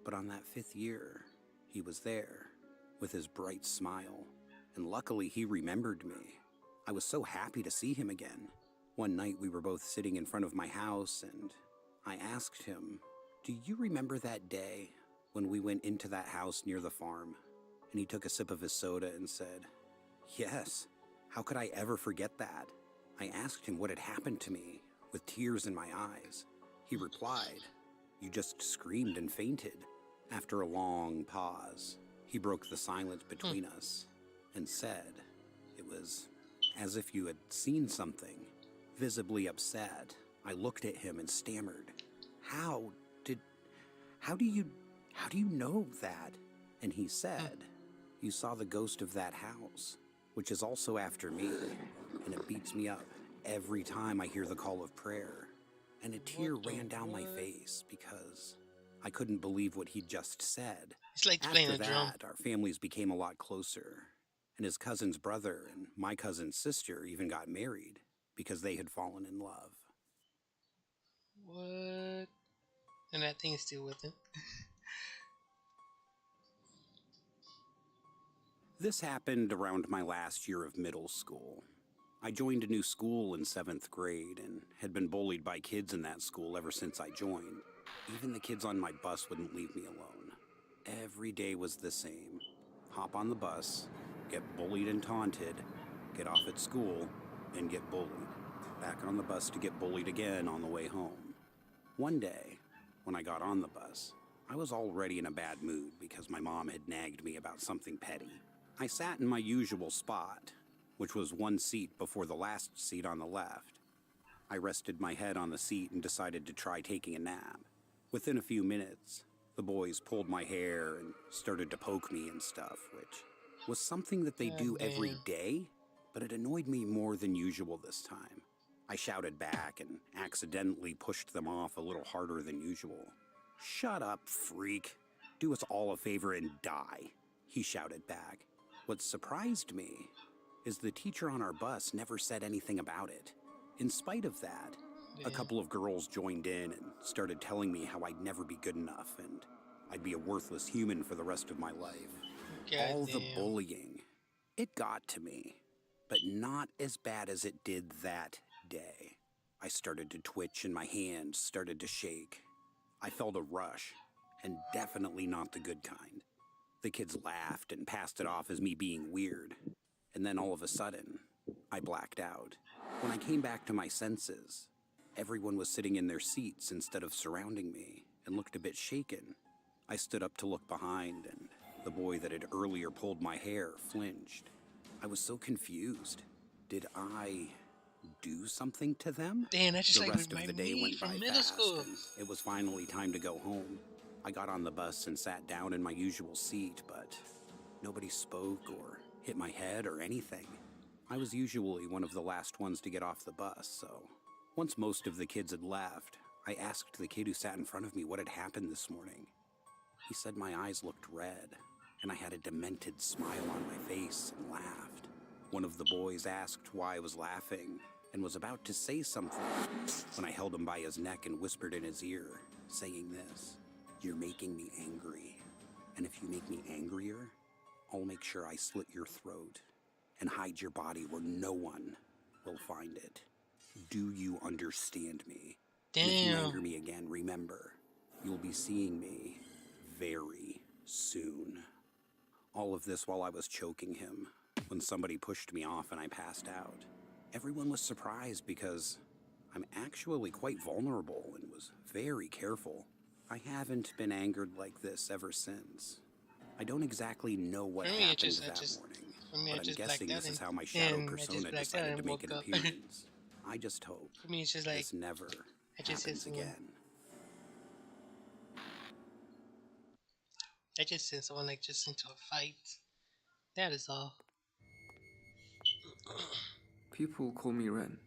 But on that 5th year, he was there, with his bright smile. And luckily, he remembered me. I was so happy to see him again. One night, we were both sitting in front of my house, and I asked him, "Do you remember that day when we went into that house near the farm?" And he took a sip of his soda and said, "Yes. How could I ever forget that?" I asked him what had happened to me, with tears in my eyes. He replied, "You just screamed and fainted." After a long pause, he broke the silence between us and said, "It was as if you had seen something." Visibly upset, I looked at him and stammered, How do you know that?" And he said, "You saw the ghost of that house, which is also after me, and it beats me up every time I hear the call of prayer." And a tear ran down my face because I couldn't believe what he'd just said. It's like playing a drum. After that, our families became a lot closer, and his cousin's brother and my cousin's sister even got married because they had fallen in love. What? And that thing is still with him. This happened around my last year of middle school. I joined a new school in 7th grade and had been bullied by kids in that school ever since I joined. Even the kids on my bus wouldn't leave me alone. Every day was the same. Hop on the bus, get bullied and taunted, get off at school, and get bullied. Back on the bus to get bullied again on the way home. One day, when I got on the bus, I was already in a bad mood because my mom had nagged me about something petty. I sat in my usual spot, which was one seat before the last seat on the left. I rested my head on the seat and decided to try taking a nap. Within a few minutes, the boys pulled my hair and started to poke me and stuff, which was something that they do every day, but it annoyed me more than usual this time. I shouted back and accidentally pushed them off a little harder than usual. "Shut up, freak. Do us all a favor and die," he shouted back. What surprised me is the teacher on our bus never said anything about it. In spite of that, a couple of girls joined in and started telling me how I'd never be good enough and I'd be a worthless human for the rest of my life. All the bullying, it got to me, but not as bad as it did that day. I started to twitch and my hands started to shake. I felt a rush, and definitely not the good kind. The kids laughed and passed it off as me being weird. And then all of a sudden, I blacked out. When I came back to my senses, everyone was sitting in their seats instead of surrounding me and looked a bit shaken. I stood up to look behind, and the boy that had earlier pulled my hair flinched. I was so confused. Did I do something to them? Damn, that's just the like rest of the day went by fast, and it was finally time to go home. I got on the bus and sat down in my usual seat, but nobody spoke or hit my head or anything. I was usually one of the last ones to get off the bus, so once most of the kids had left, I asked the kid who sat in front of me what had happened this morning. He said my eyes looked red, and I had a demented smile on my face and laughed. One of the boys asked why I was laughing and was about to say something when I held him by his neck and whispered in his ear, saying this: "You're making me angry, and if you make me angrier, I'll make sure I slit your throat and hide your body where no one will find it. Do you understand me? Damn. And if you anger me again, remember, you'll be seeing me very soon." All of this while I was choking him when somebody pushed me off and I passed out. Everyone was surprised because I'm actually quite vulnerable and was very careful. I haven't been angered like this ever since. I don't exactly know what happened that morning, but I'm guessing this is how my shadow persona decided to make an appearance. I just hope For me, it's just like this never happens again. I just sent someone like just into a fight. That is all. People call me Ren.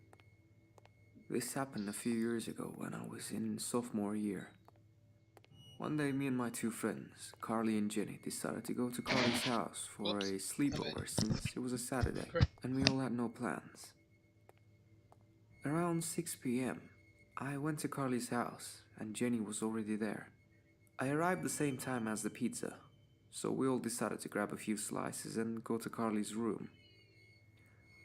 This happened a few years ago when I was in sophomore year. One day, me and my two friends, Carly and Jenny, decided to go to Carly's house for a sleepover since it was a Saturday, and we all had no plans. Around 6 p.m., I went to Carly's house, and Jenny was already there. I arrived the same time as the pizza, so we all decided to grab a few slices and go to Carly's room.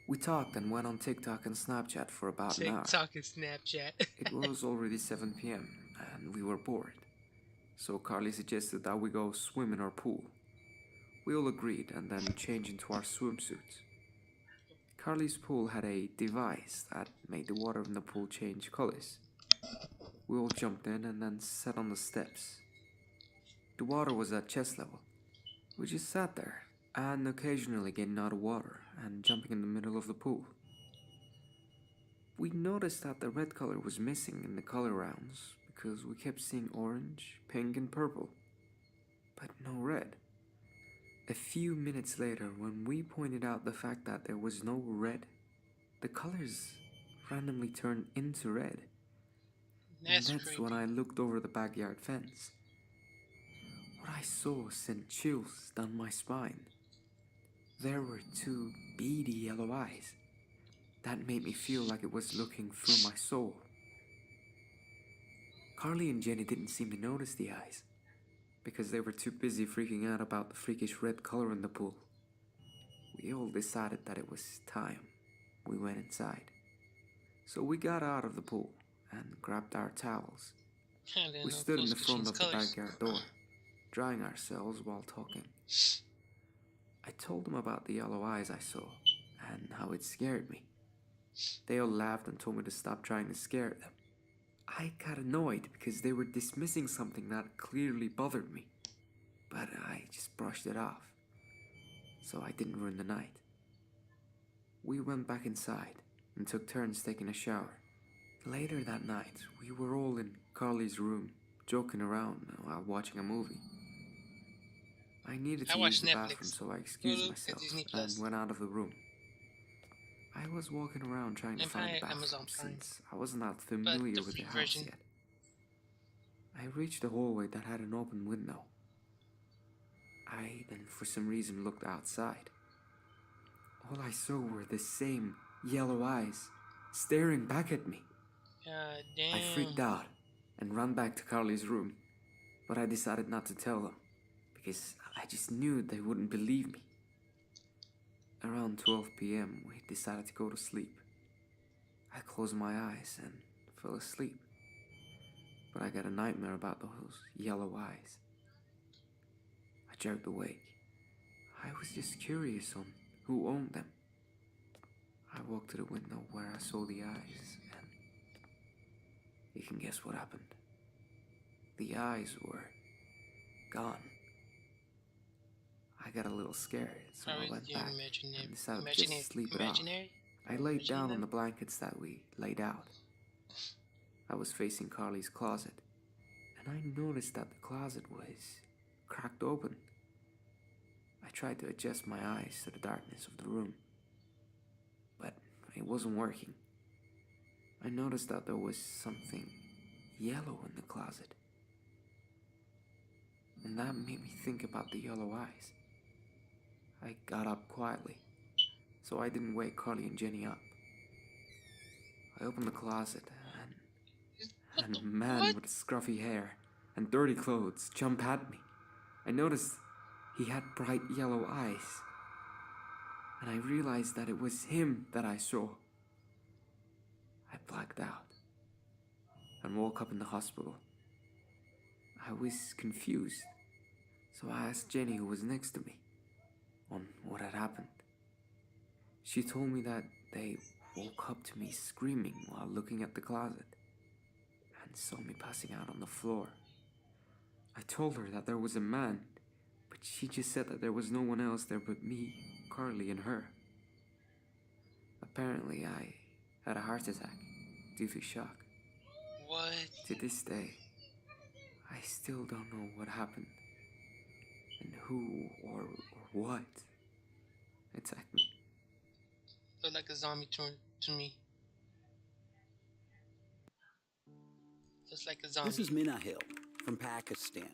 We talked and went on TikTok and Snapchat for about an hour. TikTok and Snapchat. It was already 7 p.m. and we were bored, so Carly suggested that we go swim in our pool. We all agreed and then changed into our swimsuits. Carly's pool had a device that made the water in the pool change colors. We all jumped in and then sat on the steps. The water was at chest level. We just sat there and occasionally getting out of water and jumping in the middle of the pool. We noticed that the red color was missing in the color rounds because we kept seeing orange, pink, and purple, but no red. A few minutes later, when we pointed out the fact that there was no red, the colors randomly turned into red. And that's when I looked over the backyard fence. What I saw sent chills down my spine. There were two beady yellow eyes that made me feel like it was looking through my soul. Carly and Jenny didn't seem to notice the eyes because they were too busy freaking out about the freakish red color in the pool. We all decided that it was time we went inside. So we got out of the pool and grabbed our towels. We stood in the front of the backyard door. drying ourselves while talking. I told them about the yellow eyes I saw and how it scared me. They all laughed and told me to stop trying to scare them. I got annoyed because they were dismissing something that clearly bothered me, but I just brushed it off, so I didn't ruin the night. We went back inside and took turns taking a shower. Later that night, we were all in Carly's room, joking around while watching a movie. I needed to use the bathroom, so I excused myself and went out of the room. I was walking around trying to find the bathroom since I wasn't that familiar with the house yet. I reached a hallway that had an open window. I then, for some reason, looked outside. All I saw were the same yellow eyes staring back at me. Damn. I freaked out and ran back to Carly's room, but I decided not to tell them because I just knew they wouldn't believe me. Around 12 p.m., we decided to go to sleep. I closed my eyes and fell asleep, but I got a nightmare about those yellow eyes. I jerked awake. I was just curious on who owned them. I walked to the window where I saw the eyes, and you can guess what happened. The eyes were gone. I got a little scared, so I went back and decided to just sleep it off. I laid down on the blankets that we laid out. I was facing Carly's closet, and I noticed that the closet was cracked open. I tried to adjust my eyes to the darkness of the room, but it wasn't working. I noticed that there was something yellow in the closet, and that made me think about the yellow eyes. I got up quietly, so I didn't wake Carly and Jenny up. I opened the closet, and a man with scruffy hair and dirty clothes jumped at me. I noticed he had bright yellow eyes, and I realized that it was him that I saw. I blacked out and woke up in the hospital. I was confused, so I asked Jenny, who was next to me, on what had happened. She told me that they woke up to me screaming while looking at the closet and saw me passing out on the floor. I told her that there was a man, but she just said that there was no one else there but me, Carly, and her. Apparently, I had a heart attack due to shock. What? To this day, I still don't know what happened and who or what attacked me. Looked like a zombie to me. Just like a zombie. This is Minahil from Pakistan,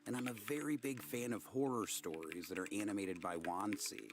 and I'm a very big fan of horror stories that are animated by Wansi.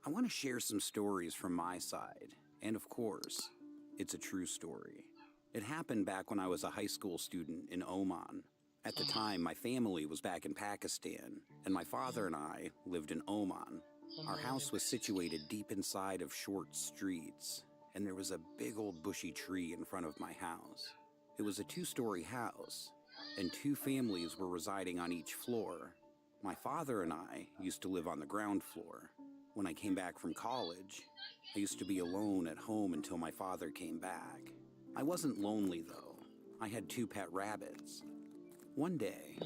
I want to share some stories from my side, and of course, it's a true story. It happened back when I was a high school student in Oman. At the time, my family was back in Pakistan, and my father and I lived in Oman. Our house was situated deep inside of short streets, and there was a big old bushy tree in front of my house. It was a 2-story house, and 2 families were residing on each floor. My father and I used to live on the ground floor. When I came back from college, I used to be alone at home until my father came back. I wasn't lonely, though. I had 2 pet rabbits. One day,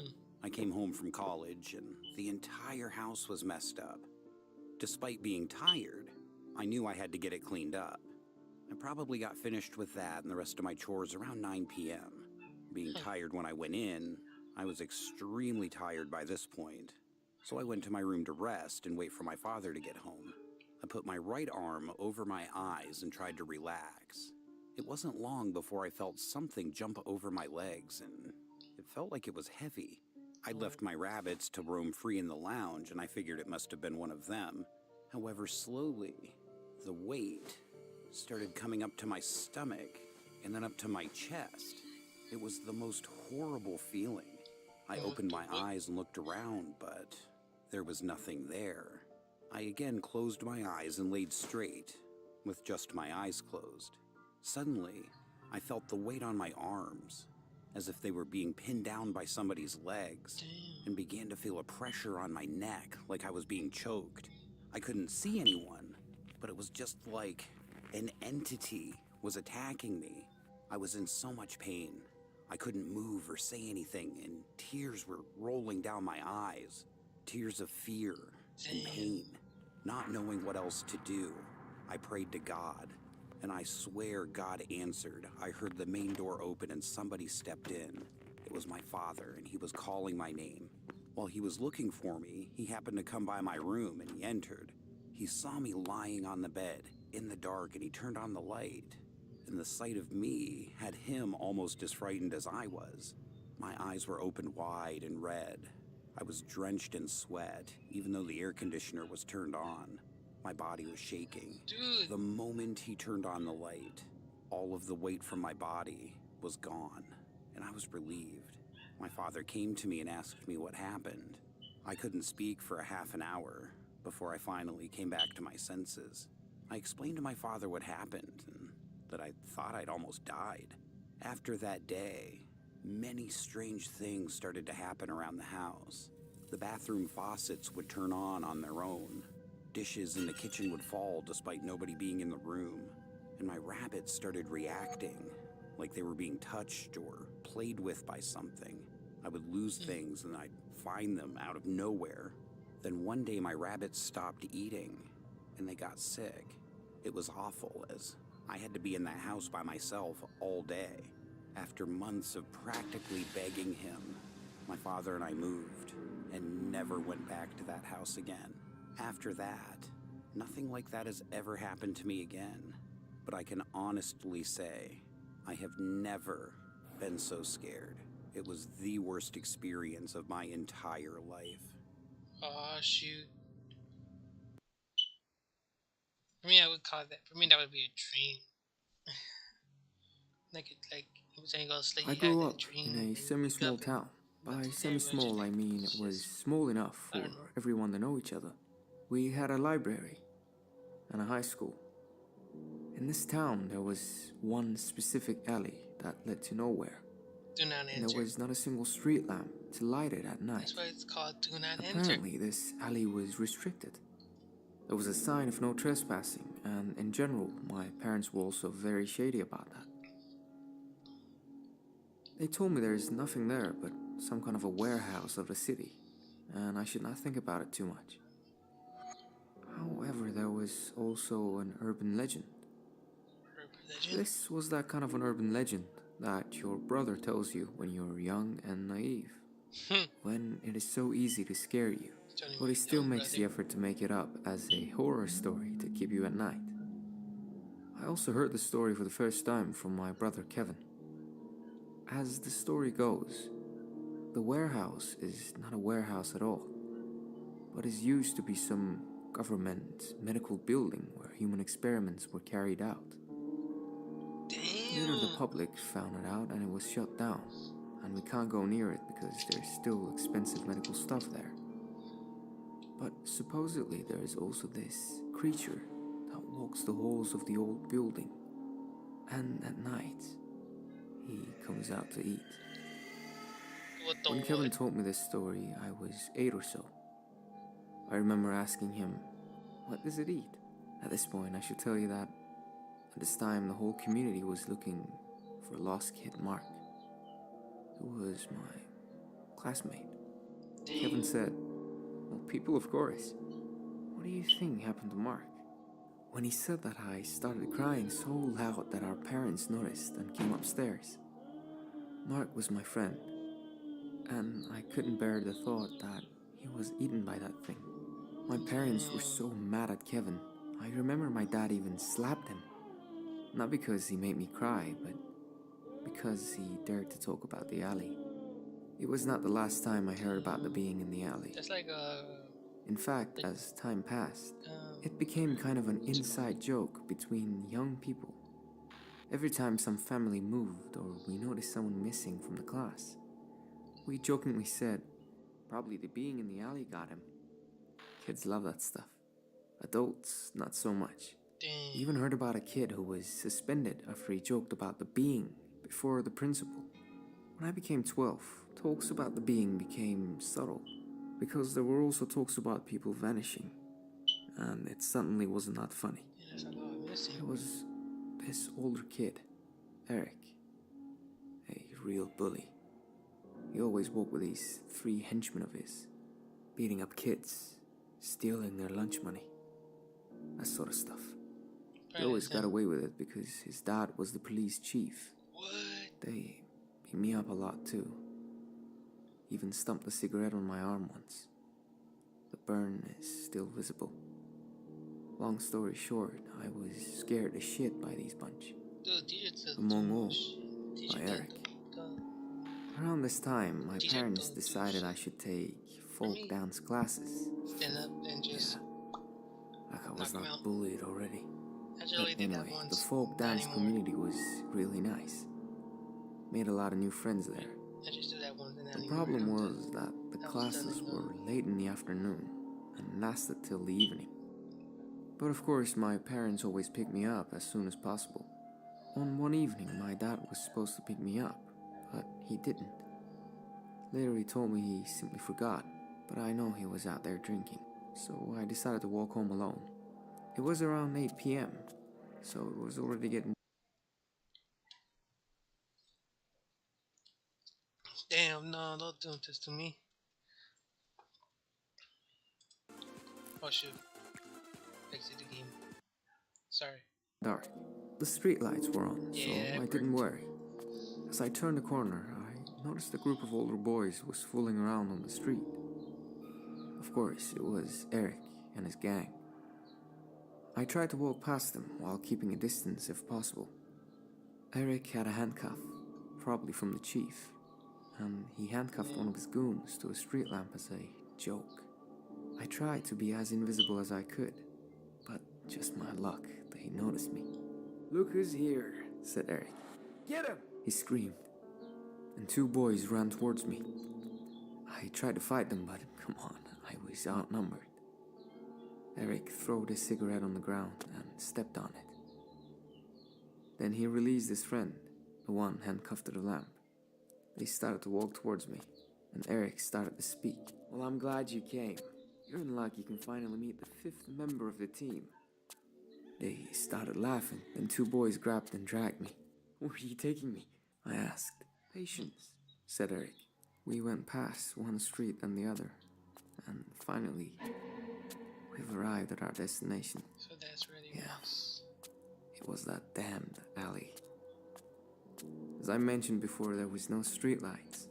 I came home from college, and the entire house was messed up. Despite being tired, I knew I had to get it cleaned up. I probably got finished with that and the rest of my chores around 9 p.m. Being tired when I went in, I was extremely tired by this point. So I went to my room to rest and wait for my father to get home. I put my right arm over my eyes and tried to relax. It wasn't long before I felt something jump over my legs, and it felt like it was heavy. I'd left my rabbits to roam free in the lounge, and I figured it must have been one of them. However, slowly, the weight started coming up to my stomach and then up to my chest. It was the most horrible feeling. I opened my eyes and looked around, but there was nothing there. I again closed my eyes and laid straight, with just my eyes closed. Suddenly, I felt the weight on my arms. as if they were being pinned down by somebody's legs, and began to feel a pressure on my neck like I was being choked. I couldn't see anyone, but it was just like an entity was attacking me. I was in so much pain. I couldn't move or say anything, and tears were rolling down my eyes. Tears of fear and pain. Not knowing what else to do, I prayed to God, and I swear God answered. I heard the main door open and somebody stepped in. It was my father, and he was calling my name. While he was looking for me, he happened to come by my room, and he entered. He saw me lying on the bed, in the dark, and he turned on the light. And the sight of me had him almost as frightened as I was. My eyes were opened wide and red. I was drenched in sweat, even though the air conditioner was turned on. My body was shaking. Dude. The moment he turned on the light, all of the weight from my body was gone, and I was relieved. My father came to me and asked me what happened. I couldn't speak for a half an hour before I finally came back to my senses. I explained to my father what happened and that I thought I'd almost died. After that day, many strange things started to happen around the house. The bathroom faucets would turn on their own. Dishes in the kitchen would fall despite nobody being in the room. And my rabbits started reacting, like they were being touched or played with by something. I would lose things and I'd find them out of nowhere. Then one day my rabbits stopped eating and they got sick. It was awful, as I had to be in that house by myself all day. After months of practically begging him, my father and I moved and never went back to that house again. After that, nothing like that has ever happened to me again. But I can honestly say, I have never been so scared. It was the worst experience of my entire life. Oh, shoot. For me, I would call that. For me, that would be a dream. like you were saying, go to sleep. I grew up in a semi-small town. By semi-small, I mean it was small enough for everyone to know each other. We had a library and a high school. In this town, there was one specific alley that led to nowhere. Do not enter. And there was not a single street lamp to light it at night. That's why it's called Do Not Apparently, Enter. this alley was restricted. There was a sign of no trespassing, and in general, my parents were also very shady about that. They told me there is nothing there but some kind of a warehouse of the city, and I should not think about it too much. However, there was also an urban legend. This was that kind of an urban legend that your brother tells you when you're young and naive. When it is so easy to scare you, but he still makes the effort to make it up as a horror story to keep you at night. I also heard the story for the first time from my brother Kevin. As the story goes, the warehouse is not a warehouse at all, but is used to be some government medical building where human experiments were carried out. Later the public found it out and it was shut down, and we can't go near it because there's still expensive medical stuff there. But supposedly there is also this creature that walks the halls of the old building, and at night he comes out to eat. When Kevin told me this story, I was 8 or so. I remember asking him, what does it eat? At this point, I should tell you that at this time, the whole community was looking for a lost kid, Mark, who was my classmate. Kevin said, well, people, of course. What do you think happened to Mark? When he said that, I started crying so loud that our parents noticed and came upstairs. Mark was my friend, and I couldn't bear the thought that he was eaten by that thing. My parents were so mad at Kevin. I remember my dad even slapped him. Not because he made me cry, but because he dared to talk about the alley. It was not the last time I heard about the being in the alley. That's like In fact, as time passed, it became kind of an inside joke between young people. Every time some family moved or we noticed someone missing from the class, we jokingly said, probably the being in the alley got him. Kids love that stuff. Adults, not so much. Even heard about a kid who was suspended after he joked about the being before the principal. When I became 12, talks about the being became subtle, because there were also talks about people vanishing, and it suddenly wasn't that funny. There was this older kid, Eric, a real bully. He always walked with these 3 henchmen of his, beating up kids, stealing their lunch money, that sort of stuff. He always got away with it because his dad was the police chief. They beat me up a lot too. Even stumped a cigarette on my arm once. The burn is still visible. Long story short, I was scared as shit by these bunch. Among all, by Eric. Around this time, my parents decided I should take folk dance classes. Stand up and just like I was not bullied already. But anyway, the folk dance community was really nice. Made a lot of new friends there. The problem was that the classes were late in the afternoon and lasted till the evening. But of course, my parents always picked me up as soon as possible. On one evening, my dad was supposed to pick me up, but he didn't. Later he told me he simply forgot, but I know he was out there drinking, so I decided to walk home alone. It was around 8 p.m., so it was already getting... Damn, no, don't do this to me. Oh shoot. Exit the game. Sorry. Dark. The street lights were on, so I didn't worry. As I turned the corner, I noticed a group of older boys was fooling around on the street. Of course, it was Eric and his gang. I tried to walk past them while keeping a distance if possible. Eric had a handcuff, probably from the chief, and he handcuffed one of his goons to a street lamp as a joke. I tried to be as invisible as I could, but just my luck, they noticed me. "Look who's here," said Eric. "Get him!" he screamed, and 2 boys ran towards me. I tried to fight them, but come on, I was outnumbered. Eric threw his cigarette on the ground and stepped on it. Then he released his friend, the one handcuffed to the lamp. They started to walk towards me, and Eric started to speak. "Well, I'm glad you came. You're in luck you can finally meet the 5th member of the team." They started laughing, then 2 boys grabbed and dragged me. "Where are you taking me?" I asked. "Patience," said Eric. We went past one street and the other, and finally, we've arrived at our destination. So that's really nice. It was that damned alley. As I mentioned before, there was no street lights,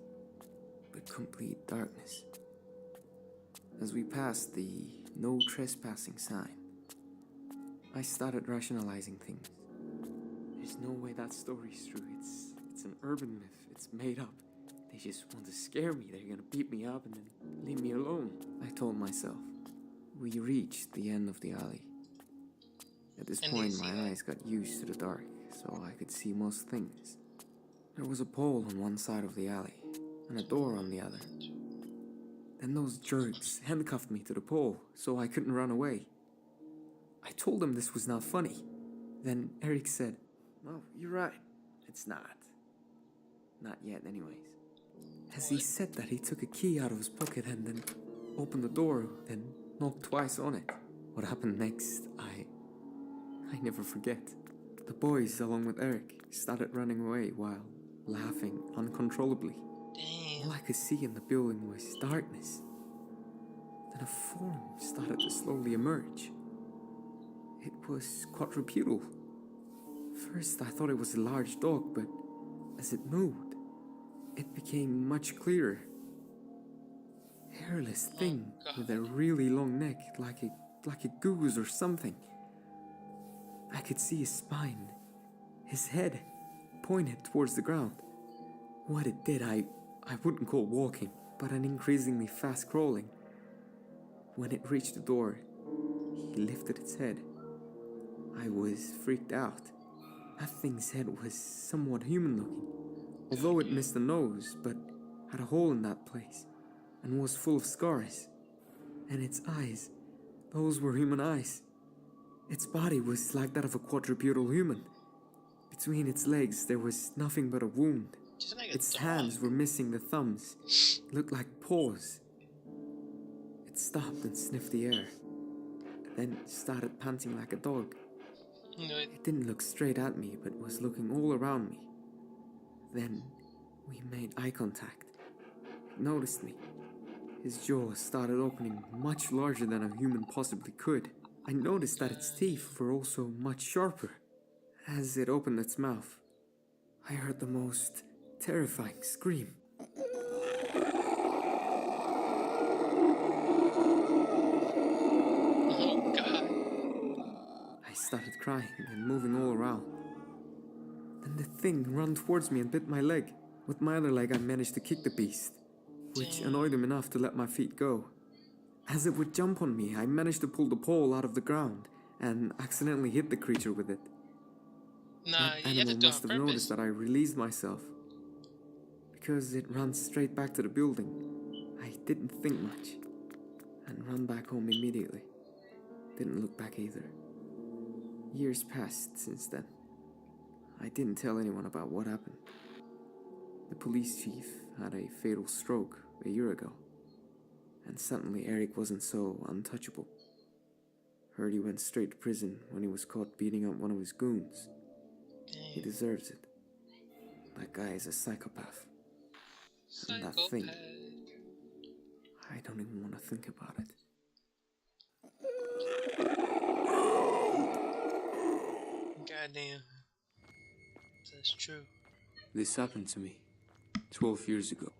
but complete darkness. As we passed the no trespassing sign, I started rationalizing things. There's no way that story's true. It's an urban myth. It's made up. They just want to scare me. They're gonna beat me up and then leave me alone, I told myself. We reached the end of the alley. At this point, my eyes got used to the dark, so I could see most things. There was a pole on one side of the alley, and a door on the other. Then those jerks handcuffed me to the pole, so I couldn't run away. I told them this was not funny. Then Eric said, "Well, you're right. It's not. Not yet, anyways." As he said that, he took a key out of his pocket and then opened the door, then knocked twice on it. What happened next, I never forget. The boys, along with Eric, started running away while laughing uncontrollably. Damn. All I could see in the building was darkness. Then a form started to slowly emerge. It was quadrupedal. First, I thought it was a large dog, but as it moved, it became much clearer. Hairless thing with a really long neck, like a goose or something. I could see his spine, his head pointed towards the ground. What it did, I wouldn't call walking, but an increasingly fast crawling. When it reached the door, he lifted its head. I was freaked out. That thing's head was somewhat human-looking, although it missed the nose, but had a hole in that place, and was full of scars. And its eyes, those were human eyes. Its body was like that of a quadrupedal human. Between its legs, there was nothing but a wound, Just like a Its dog. hands were missing the thumbs. Looked like paws. It stopped and sniffed the air. Then started panting like a dog. No, It didn't look straight at me, but was looking all around me. Then we made eye contact. It noticed me. His jaws started opening much larger than a human possibly could. I noticed that its teeth were also much sharper. As it opened its mouth, I heard the most terrifying scream. oh God. I started crying and moving all around. Then the thing ran towards me and bit my leg. With my other leg, I managed to kick the beast, which annoyed him enough to let my feet go. As it would jump on me, I managed to pull the pole out of the ground and accidentally hit the creature with it. Nah, That you have to animal do it must on have purpose. noticed that I released myself. Because it ran straight back to the building, I didn't think much and ran back home immediately. Didn't look back either. Years passed since then. I didn't tell anyone about what happened. The police chief had a fatal stroke a year ago, and suddenly Eric wasn't so untouchable. Heard he went straight to prison when he was caught beating up one of his goons. He deserves it. That guy is a psychopath. And that thing, I don't even want to think about it. Goddamn. That's true. This happened to me 12 years ago.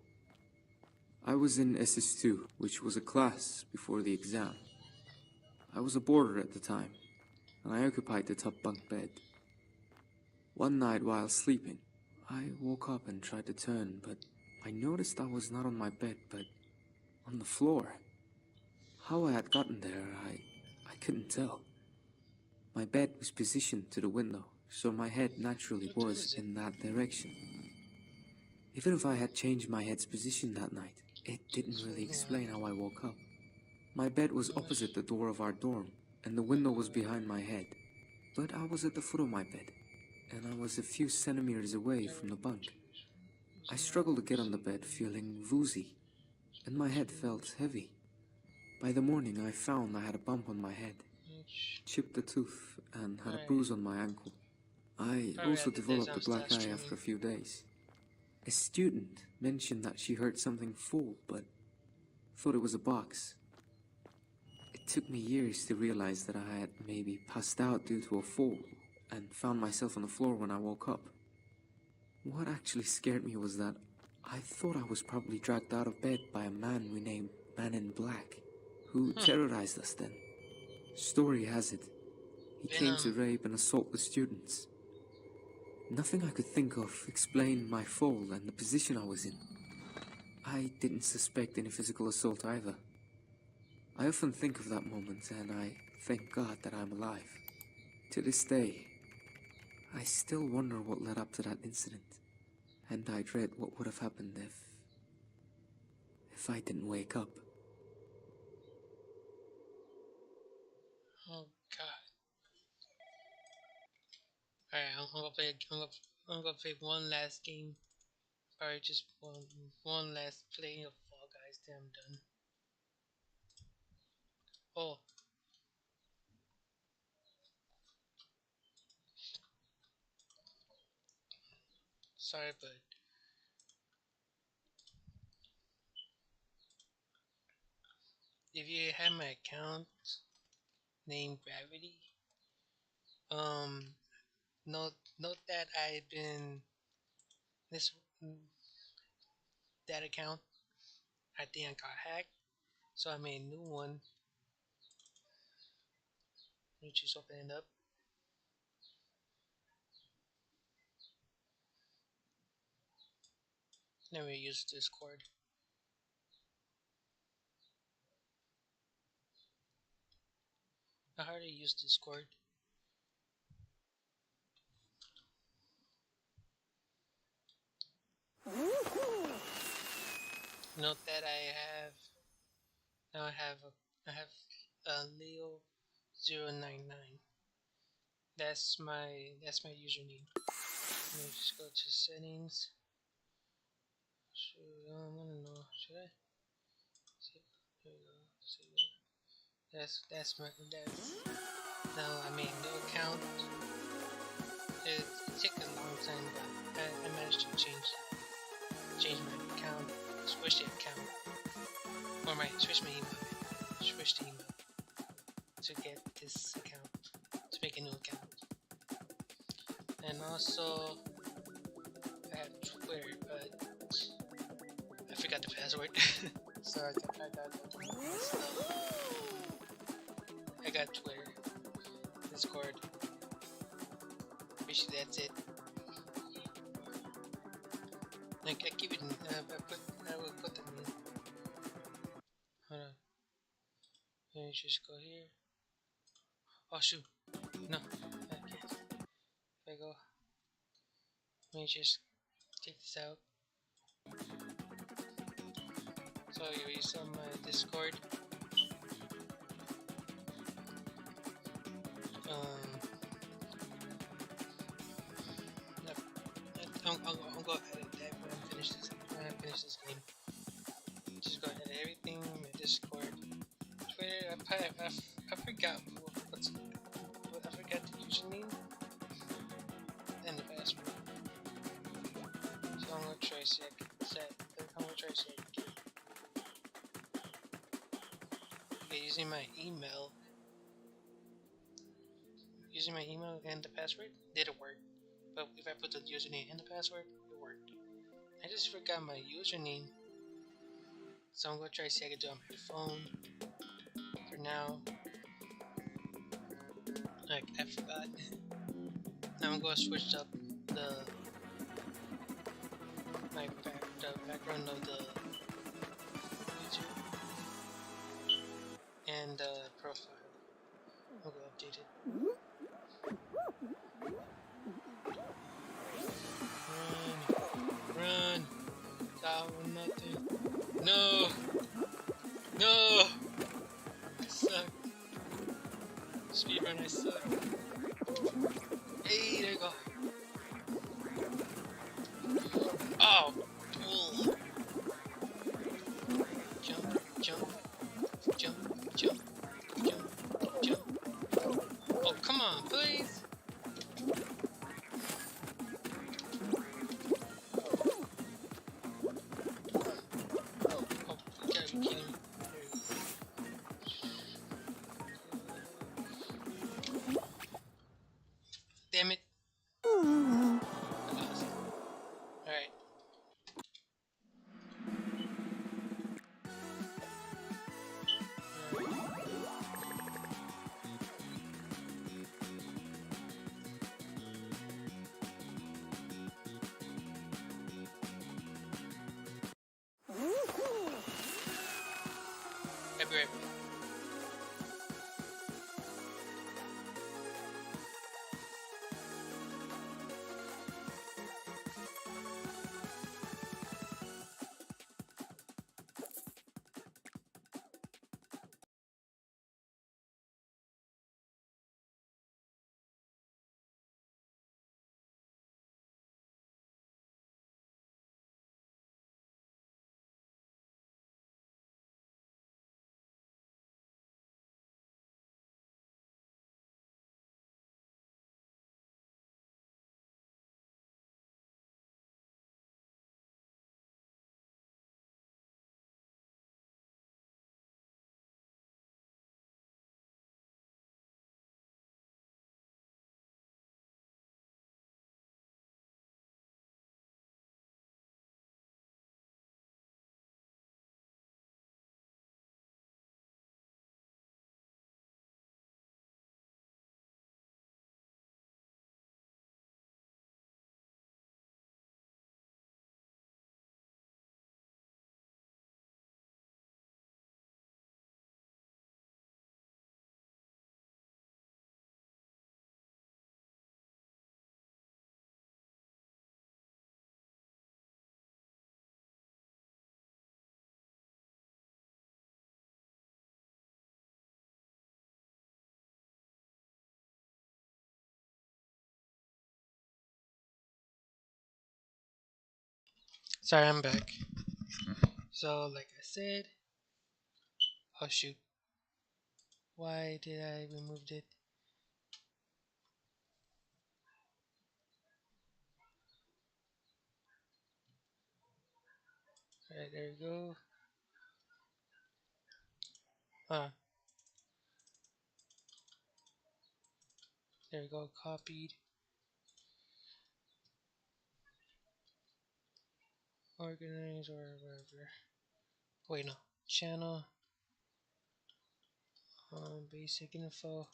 I was in SS2, which was a class before the exam. I was a boarder at the time, and I occupied the top bunk bed. One night while sleeping, I woke up and tried to turn, but I noticed I was not on my bed, but on the floor. How I had gotten there, I couldn't tell. My bed was positioned to the window, so my head naturally was in that direction. Even if I had changed my head's position that night, it didn't really explain how I woke up. My bed was opposite the door of our dorm, and the window was behind my head. But I was at the foot of my bed, and I was a few centimeters away from the bunk. I struggled to get on the bed, feeling woozy, and my head felt heavy. By the morning, I found I had a bump on my head, chipped a tooth, and had a bruise on my ankle. I also developed a black eye after a few days. A student mentioned that she heard something fall, but thought it was a box. It took me years to realize that I had maybe passed out due to a fall and found myself on the floor when I woke up. What actually scared me was that I thought I was probably dragged out of bed by a man we named Man in Black, who terrorized us then. Story has it, he came to rape and assault the students. Nothing I could think of explained my fall and the position I was in. I didn't suspect any physical assault either. I often think of that moment and I thank God that I'm alive. To this day, I still wonder what led up to that incident, and I dread what would have happened if I didn't wake up. Oh God. Alright, I'm gonna play one last game. Alright, just one last play of Fall Guys, then I'm done. Oh. Sorry, but if you have my account named Gravity, note that I've been this that account I think I got hacked, so I made a new one. Let me just open it up. Never use Discord. I hardly use Discord. Note that I have Leo 099. That's my username. Let me just go to settings. I don't know. Should I? See, here we go. See, that's my now. I mean, the account. It took a long time, but I managed to change my account, switch the account, or switch my email, switch the email to get this account, to make a new account. And also, I have Twitter, but I forgot the password, so I got Twitter, Discord. Basically, that's it. Like I keep it. I will put them in. Hold on. Let me just go here. Oh shoot! No, I can't. If I go, let me just take this out. So you use on my Discord. I'll go edit that when I finish this game. Just go edit everything. My Discord, Twitter. I forgot I forgot the username and the password. So I'm gonna try okay, using my email and the password didn't work. But if I put the username and the password, it worked. I just forgot my username, so I'm gonna try to see if I can do it on my phone. For now, like I forgot. Now I'm gonna switch up the background of the YouTube and the profile. I'm gonna update it. Run! That one, nothing. No! No! I suck. Speedrun, I suck. Hey, there you go. Oh! Pull! Jump, jump, jump, jump, jump, jump. Oh, come on, please! Damn it. Alright. I'll be right back. Sorry, I'm back. So, like I said, oh shoot, why did I remove it? Alright, there you go. There we go, copied. Organize or whatever. Wait, no. Channel. Basic info.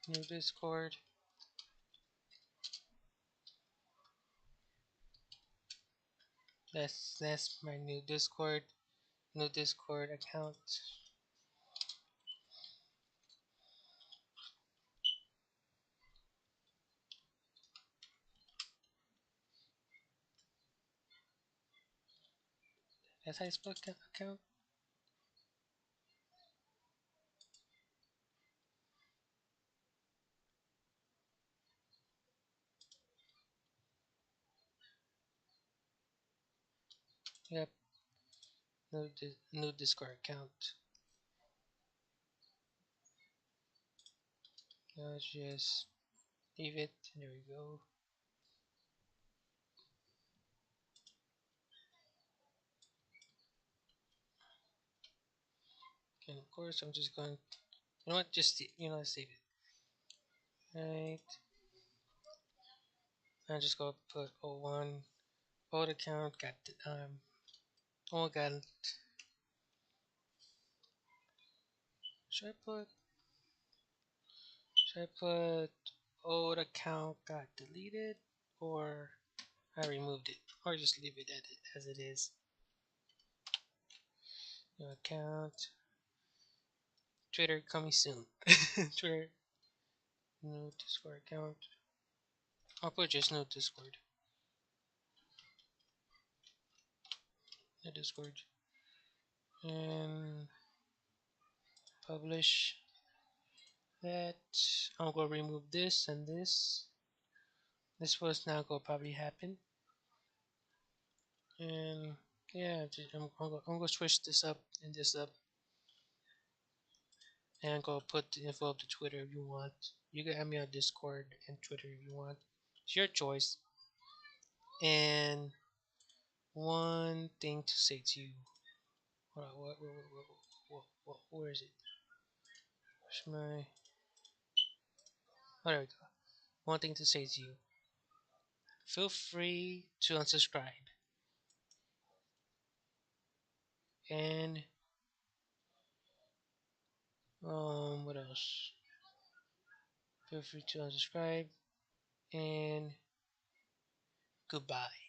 New Discord. That's my new Discord account. That's how you spell account. Yep. New Discord account. Now just leave it. There we go. And of course, I'm just going. You know what? Just save it. Right. I'm just gonna put 01 old account. Got oh god. Should I put old account got deleted, or I removed it, or just leave it as it is? New account. Twitter coming soon. Twitter. New Discord account. I'll put just no Discord. No Discord. And publish that. I'm gonna remove this and this. This was not gonna probably happen. And yeah, I'm gonna switch this up and this up. And go put the info up to Twitter if you want. You can add me on Discord and Twitter if you want. It's your choice. And one thing to say to you. Hold on, where is it? Where's my... Oh, there we go. One thing to say to you. Feel free to unsubscribe. And what else? Feel free to unsubscribe. And goodbye.